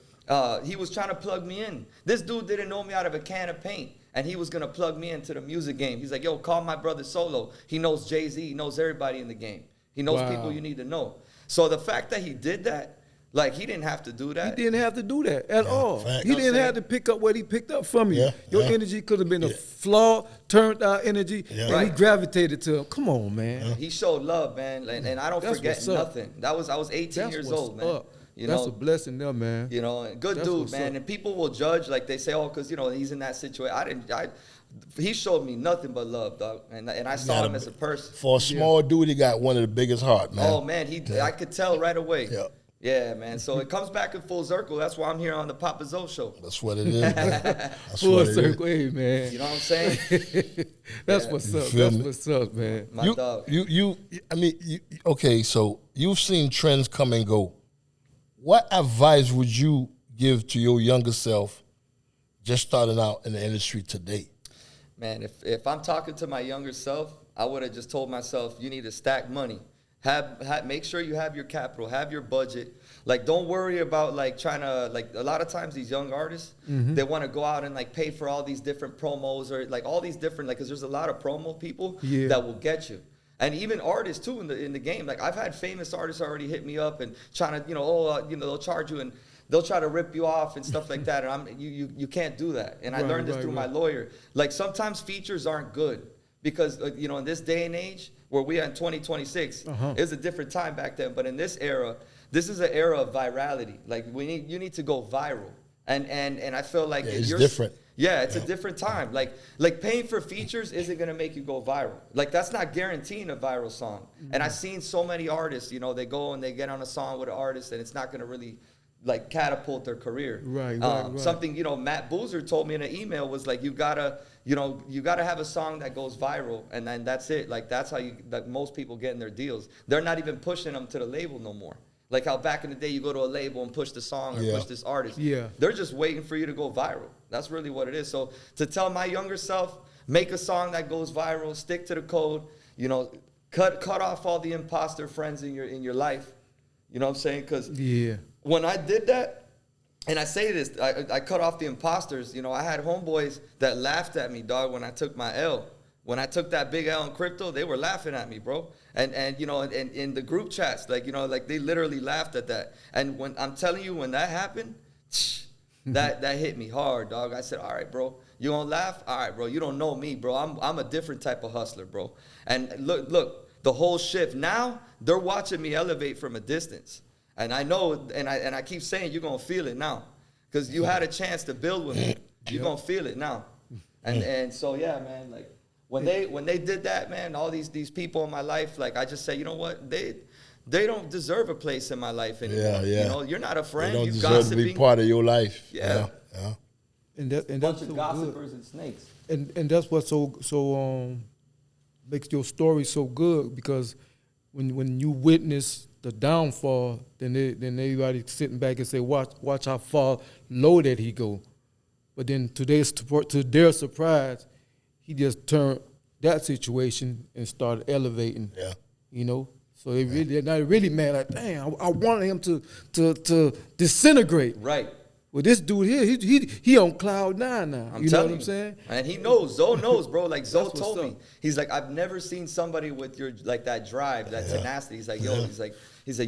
He was trying to plug me in. This dude didn't know me out of a can of paint, and he was gonna plug me into the music game. He's like, yo, call my brother Solo. He knows Jay-Z, he knows everybody in the game. He knows people you need to know. So the fact that he did that, like he didn't have to do that. He didn't have to do that at all. Fact. He didn't have to pick up what he picked up from you. Your energy could have been a flawed, turned out energy, and he gravitated to him. Come on, man. He showed love, man, and I don't forget nothing. I was 18 years old, man. You That's know, a blessing there, man. You know, and good dude, man. And people will judge, like they say, oh, because, you know, he's in that situation. He showed me nothing but love, dog. And I saw him as a person. For a small dude, he got one of the biggest heart, man. Oh, man, I could tell right away. Yeah, man. So it comes back in full circle. That's why I'm here on the Papazoe show. That's what it is, man. That's full circle, hey, man. You know what I'm saying? That's what's up. That's what's up, man. My dog. Okay, so you've seen trends come and go. What advice would you give to your younger self just starting out in the industry today? Man, if I'm talking to my younger self, I would have just told myself, you need to stack money. Make sure you have your capital, have your budget. Like, don't worry about like trying to, like, a lot of times these young artists, they want to go out and like pay for all these different promos or like all these different, like, because there's a lot of promo people that will get you. And even artists too in the game. Like, I've had famous artists already hit me up and trying to, they'll charge you and they'll try to rip you off and stuff like that. And you can't do that. And I learned this through my lawyer. Like, sometimes features aren't good because, in this day and age where we are in 2026, it's a different time back then. But in this era, this is an era of virality. Like, you need to go viral. And I feel like it's different. Yeah, it's a different time. Like paying for features isn't gonna make you go viral. Like, that's not guaranteeing a viral song. And I've seen so many artists, they go and they get on a song with an artist and it's not gonna really like catapult their career. Right. Something, Matt Boozer told me in an email was like, you gotta have a song that goes viral, and then that's it. Like, that's how most people get in their deals. They're not even pushing them to the label no more. Like how back in the day you go to a label and push the song or push this artist. Yeah. They're just waiting for you to go viral. That's really what it is. So to tell my younger self, make a song that goes viral, stick to the code, cut off all the imposter friends in your life. You know what I'm saying? Because when I did that, and I say this, I cut off the imposters. I had homeboys that laughed at me, dog, when I took my L. When I took that big L in crypto, they were laughing at me, bro. And in the group chats, like they literally laughed at that. And when I'm telling you, when that happened, that hit me hard, dog. I said, all right, bro, you gonna laugh? All right, bro, you don't know me, bro. I'm a different type of hustler, bro. And look, the whole shift. Now they're watching me elevate from a distance. And I know, and I keep saying, you're gonna feel it now. Because you had a chance to build with me. You're gonna feel it now. And so yeah, man, like when they did that, man, all these people in my life, like, I just say, you know what, they don't deserve a place in my life anymore. You're not a friend. They don't you deserve gossiping. to be part of your life. Yeah. And that's bunch so of gossipers good. and snakes. And that's what so makes your story so good, because when you witness the downfall, then everybody sitting back and say, watch how far low that he go. But then to their surprise, he just turned that situation and started elevating. Yeah. You know, so they really mad. Like, damn, I wanted him to disintegrate. Right. Well, this dude here, he on cloud 9 now. I'm you know telling what I'm saying? And he knows. Zoe knows, bro. Like Zoe That's told what's me. up. He's like, I've never seen somebody with your like that drive, that tenacity. He's like, yo, he's like,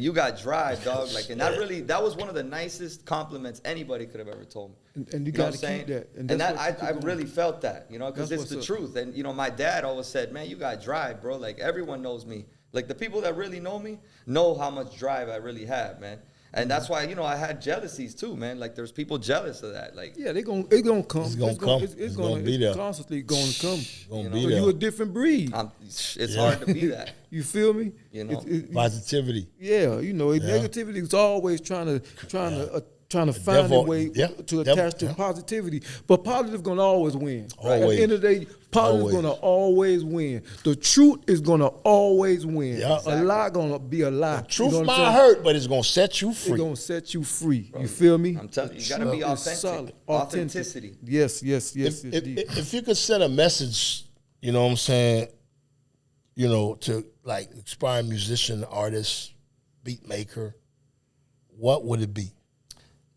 you got drive, dog. Like, and that was one of the nicest compliments anybody could have ever told me. And you know got what to I'm keep saying? that. And that's that what I keep going. really felt that, you know, because That's it's the what's up. truth. And you know, my dad always said, man, you got drive, bro. Like everyone knows me. Like the people that really know me know how much drive I really have, man. And that's why, you know, I had jealousies too, man. Like there's people jealous of that. Like Yeah, it's gonna come. It's gonna come. It's gonna be there. Constantly going to come. Gonna You be know, there. You a different breed. it's hard to be that. You feel me? You know. Positivity. Yeah, you know, negativity is always trying to find a devil- way yeah, to devil- attach to yeah. positivity. But positive gonna always win. At Always. the end of the day, positive Always. gonna always win. The truth is gonna always win. Yeah. A lie gonna be a lie. Truth you know what I'm might saying? hurt, but it's gonna set you It's free. gonna set you free. You feel me? I'm telling you, you gotta The be truth is authentic. solid. Authenticity. Yes. If you could send a message, you know what I'm saying, you know, to like aspiring musician, artist, beat maker, what would it be?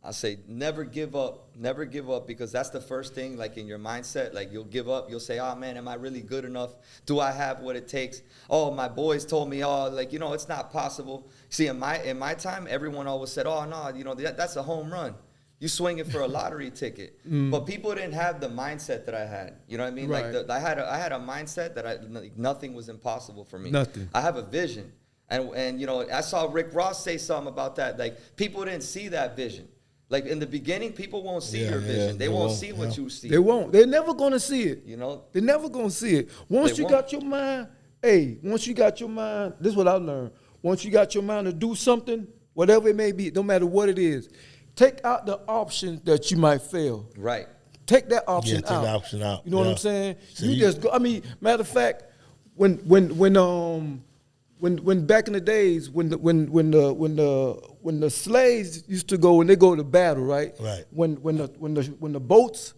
I say never give up because that's the first thing, like in your mindset. Like you'll give up, you'll say, oh man, am I really good enough? Do I have what it takes? Oh, my boys told me, oh, like, you know, it's not possible. See, in my time, everyone always said, oh no, you know, that's a home run. You swing it for a lottery ticket. But people didn't have the mindset that I had. You know what I mean? Right. Like I had a mindset that nothing was impossible for me. Nothing. I have a vision. And you know, I saw Rick Ross say something about that. Like people didn't see that vision. Like in the beginning, people won't see your vision. They won't see what you see. They won't. They're never gonna see it. You know? They're never gonna see it. Once They you won't. got your mind, this is what I learned. Once you got your mind to do something, whatever it may be, no matter what it is, take out the option that you might fail. Right. Take that option take out. the option out. You know what Yeah. I'm saying? So you you- just go. I mean, matter of fact, when back in the days when the slaves used to go when they go to battle, right? Right. When the boats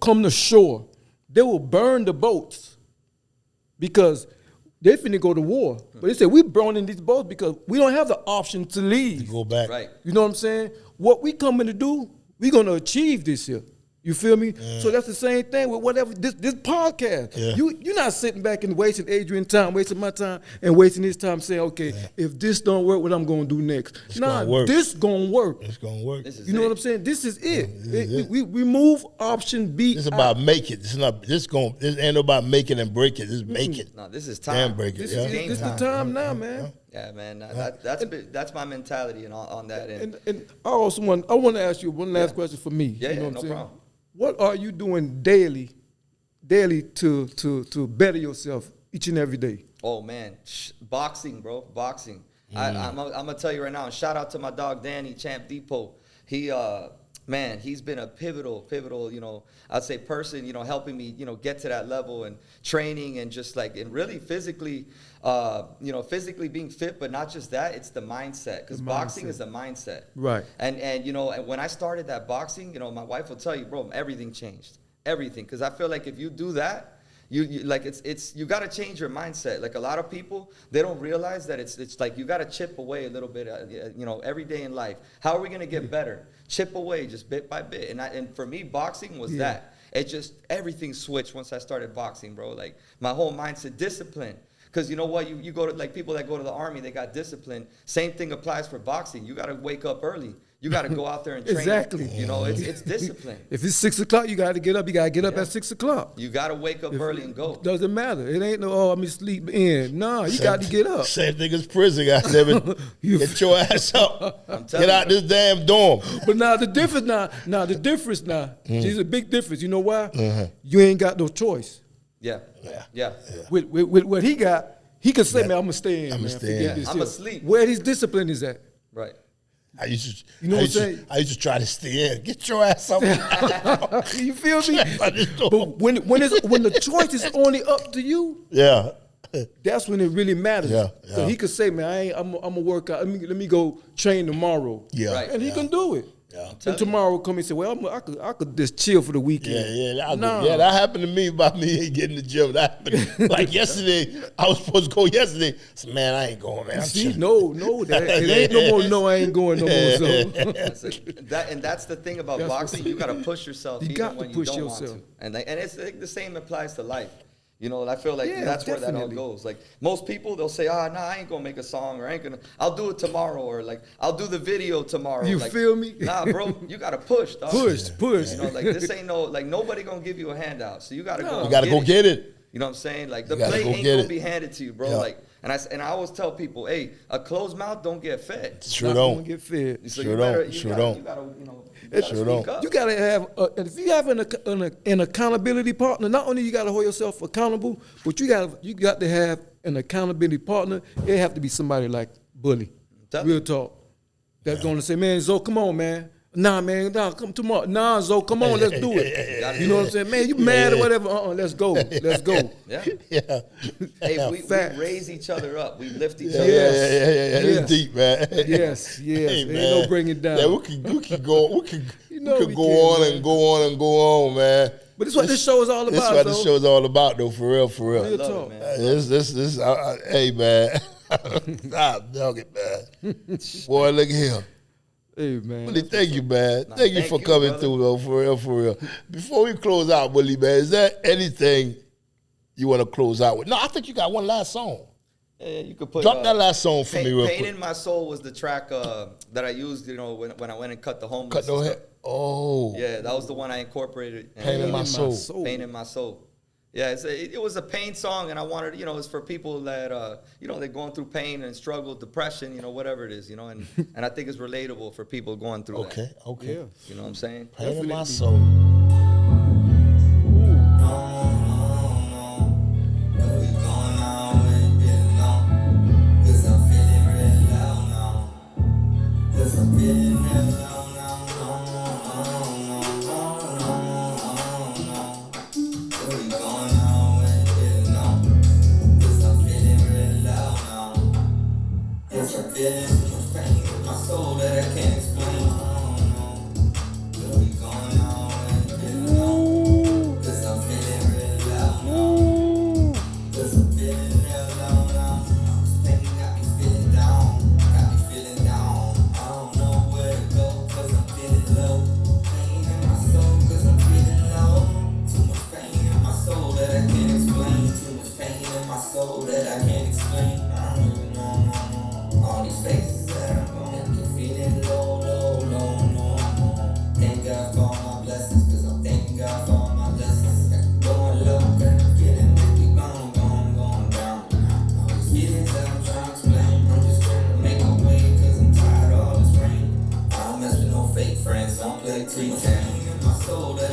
come to shore, they will burn the boats because they finna go to war. But they said we burning these boats because we don't have the option to leave. Go back. Right. You know what I'm saying? What we coming to do, we gonna achieve this year. You feel me? So that's the same thing with whatever this podcast. Yeah. You're not sitting back and wasting Adrian's time, wasting my time, and wasting his time saying, okay, if this don't work, what I'm gonna do next? gonna work. This gonna work. It's gonna work. This is You know it. what I'm saying? This is it. this is it. We remove option B. This is about make it. This ain't about make it and break it. This is make it. No, this is And time. break it. This Yeah. is game this the time. time now, man. Yeah, man. That's my mentality and on that end. And I also want to ask you one last question for me. Yeah, you know yeah, what no I'm saying? problem. What are you doing daily to better yourself each and every day? Oh man, boxing, bro, boxing. I'm gonna tell you right now. And shout out to my dog Danny, Champ Depot. He's been a pivotal, you know, I'd say person, you know, helping me, you know, get to that level and training and just like and really physically, you know, physically being fit, but not just that, it's the mindset because boxing is a mindset. Right. And you know, and when I started that boxing, you know, my wife will tell you, bro, everything changed, everything, because I feel like if you do that. You like it's you got to change your mindset. Like a lot of people, they don't realize that it's like you got to chip away a little bit, you know, every day in life. How are we gonna get better? Chip away, just bit by bit. And for me, boxing was that. It just everything switched once I started boxing, bro. Like my whole mindset, discipline. Because you know what, you go to like people that go to the army, they got discipline. Same thing applies for boxing. You got to wake up early. You got to go out there and train. Exactly. You know, it's discipline. If it's 6 o'clock, you got to get up. You got to get up at 6 o'clock. You got to wake up early and go. Doesn't matter. It ain't no, I'm sleep in. No, you got to get up. Same thing as prison, goddamn it. Get your ass up. I'm telling Get out this damn dorm. But now the difference there's a big difference. You know why? You ain't got no choice. Yeah. With what he got, he could say, man, I'm going to stay in, I'ma man. stay Forget in. this I'ma here." sleep. Where his discipline is at. Right. I used to, You know what I'm saying? I used to try to stay in. Get your ass up. You feel me? I just don't- But when the choice is only up to you, Yeah. that's when it really matters. Yeah, So yeah. he could say, man, I'm gonna work out. Let me go train tomorrow. Yeah. Right. And he can do it. Yeah. And tomorrow come and say, well, I could just chill for the weekend. Yeah, No. yeah. That happened to me about me ain't getting the gym. That happened. Like yesterday, I was supposed to go yesterday. I said, man, I ain't going, man. I'm See, chilling. no, it ain't no more. No, I ain't going no more. So. That's the thing about boxing. You got to push yourself You even got to when you push don't yourself. want to. And it's like the same applies to life. You know, and I feel like Yeah, that's where that all definitely. goes. Like most people, they'll say, nah, I ain't gonna make a song, or I'll do it tomorrow, or like I'll do the video tomorrow. You like, feel me? Nah, bro, you gotta push, dog. Push. You know, like this ain't nobody gonna give you a handout, so you gotta go. You got to go get it. You know what I'm saying? Like the You gotta plate go ain't get gonna it. be handed to you, bro. Yeah. Like, and I always tell people, hey, a closed mouth don't get fed. Sure Not don't. gonna get fed. So Sure you better, don't. you Sure gotta, don't. You gotta, you know, Sure speak don't. up. You gotta have, if you have an accountability partner, not only you gotta hold yourself accountable, but you got to have an accountability partner. It have to be somebody like Bully, Tell real me. talk. That's gonna say, man, Zoe, come on, man. Nah, man, come tomorrow. Nah, Zoe, come on, let's do it. You know what I'm saying? Man, you mad or whatever? Let's go. Let's go. Yeah. Yeah. Hey, we Facts. raise each other up. We lift each Yeah, other yeah, up. yeah, yeah, yeah. Yes. It's deep, man. Yes. Hey, Ain't man. no bring it down. Yeah, we could go. You know we we could go can, on man. and go on and go on, man. But it's what this show is all This about, what though. this show is all about, though. For real, for real. Real Love talk. it, man. This. Hey, man. Stop, dog it, man. Boy, look here. Hey, man. Willie, thank you, man. Thank you thank for you, coming brother. through, though. For real, for real. Before we close out, Willie, man, is there anything you want to close out with? No, I think you got one last song. Yeah, you could put Drop that last song for me real Pain quick. in My Soul was the track that I used, you know, when I went and cut the homeless. Cut no and head. stuff. Oh. Yeah, that was the one I incorporated. Pain in my soul. Pain in My Soul. Yeah, it was a pain song, and I wanted, you know, it's for people that, you know, they're going through pain and struggle, depression, you know, whatever it is, you know, and I think it's relatable for people going through that. Okay. Yeah. You know what I'm saying? Pain in my soul.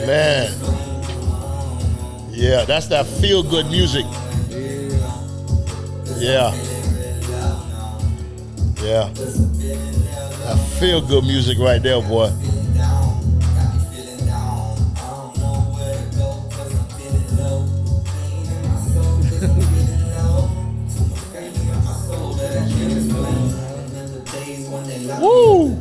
Man. Yeah, that's that feel good music. Yeah. Yeah. That feel good music right there, boy. Woo!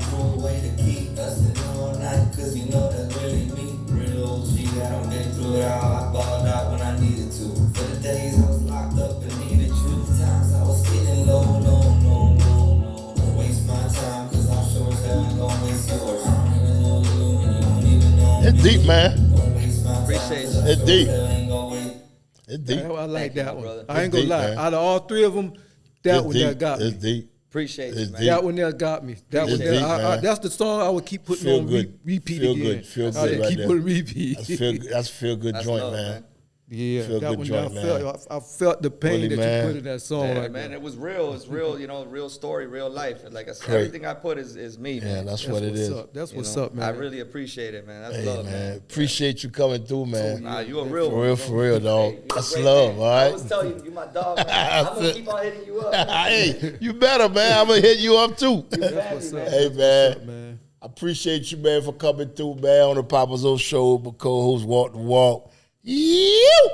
It's deep, man. Appreciate you. It's deep. It's deep. Yeah, I like Thank you, that my one. brother. I ain't It's gonna deep, lie. man. Out of all three of them, that It's one deep. there got me. It's deep. Appreciate you, It's man. deep. That one there got me. That It's one there, deep, man. that's the song I would keep putting Feel on good. repeat Feel again. good. Feel I good would right keep there. putting repeat. That's feel good That's joint, love, man. Yeah, Feel that good one joint, there, I felt the pain Willie, that man. you put in that song. Yeah, right man, there. it was real. It's real, you know, real story, real life. And like I said, Great. everything I put is me, Yeah, man. that's what it what's is. up. That's You what's know, up, man. I really appreciate it, man. That's Hey, love, man. man. Appreciate you coming through, man. Nah, you a real For one. real, you for know? real, dog. Hey, you a That's great love, man. all I right? always tell you, you my dog, man. I'm gonna keep on hitting you up. Man. Hey, you better, man. I'm gonna hit you up too. That's what's up. Hey, That's man. what's up, man. I appreciate you, man, for coming through, man, on the Papazoe show. My co-host Walk the Walk. You.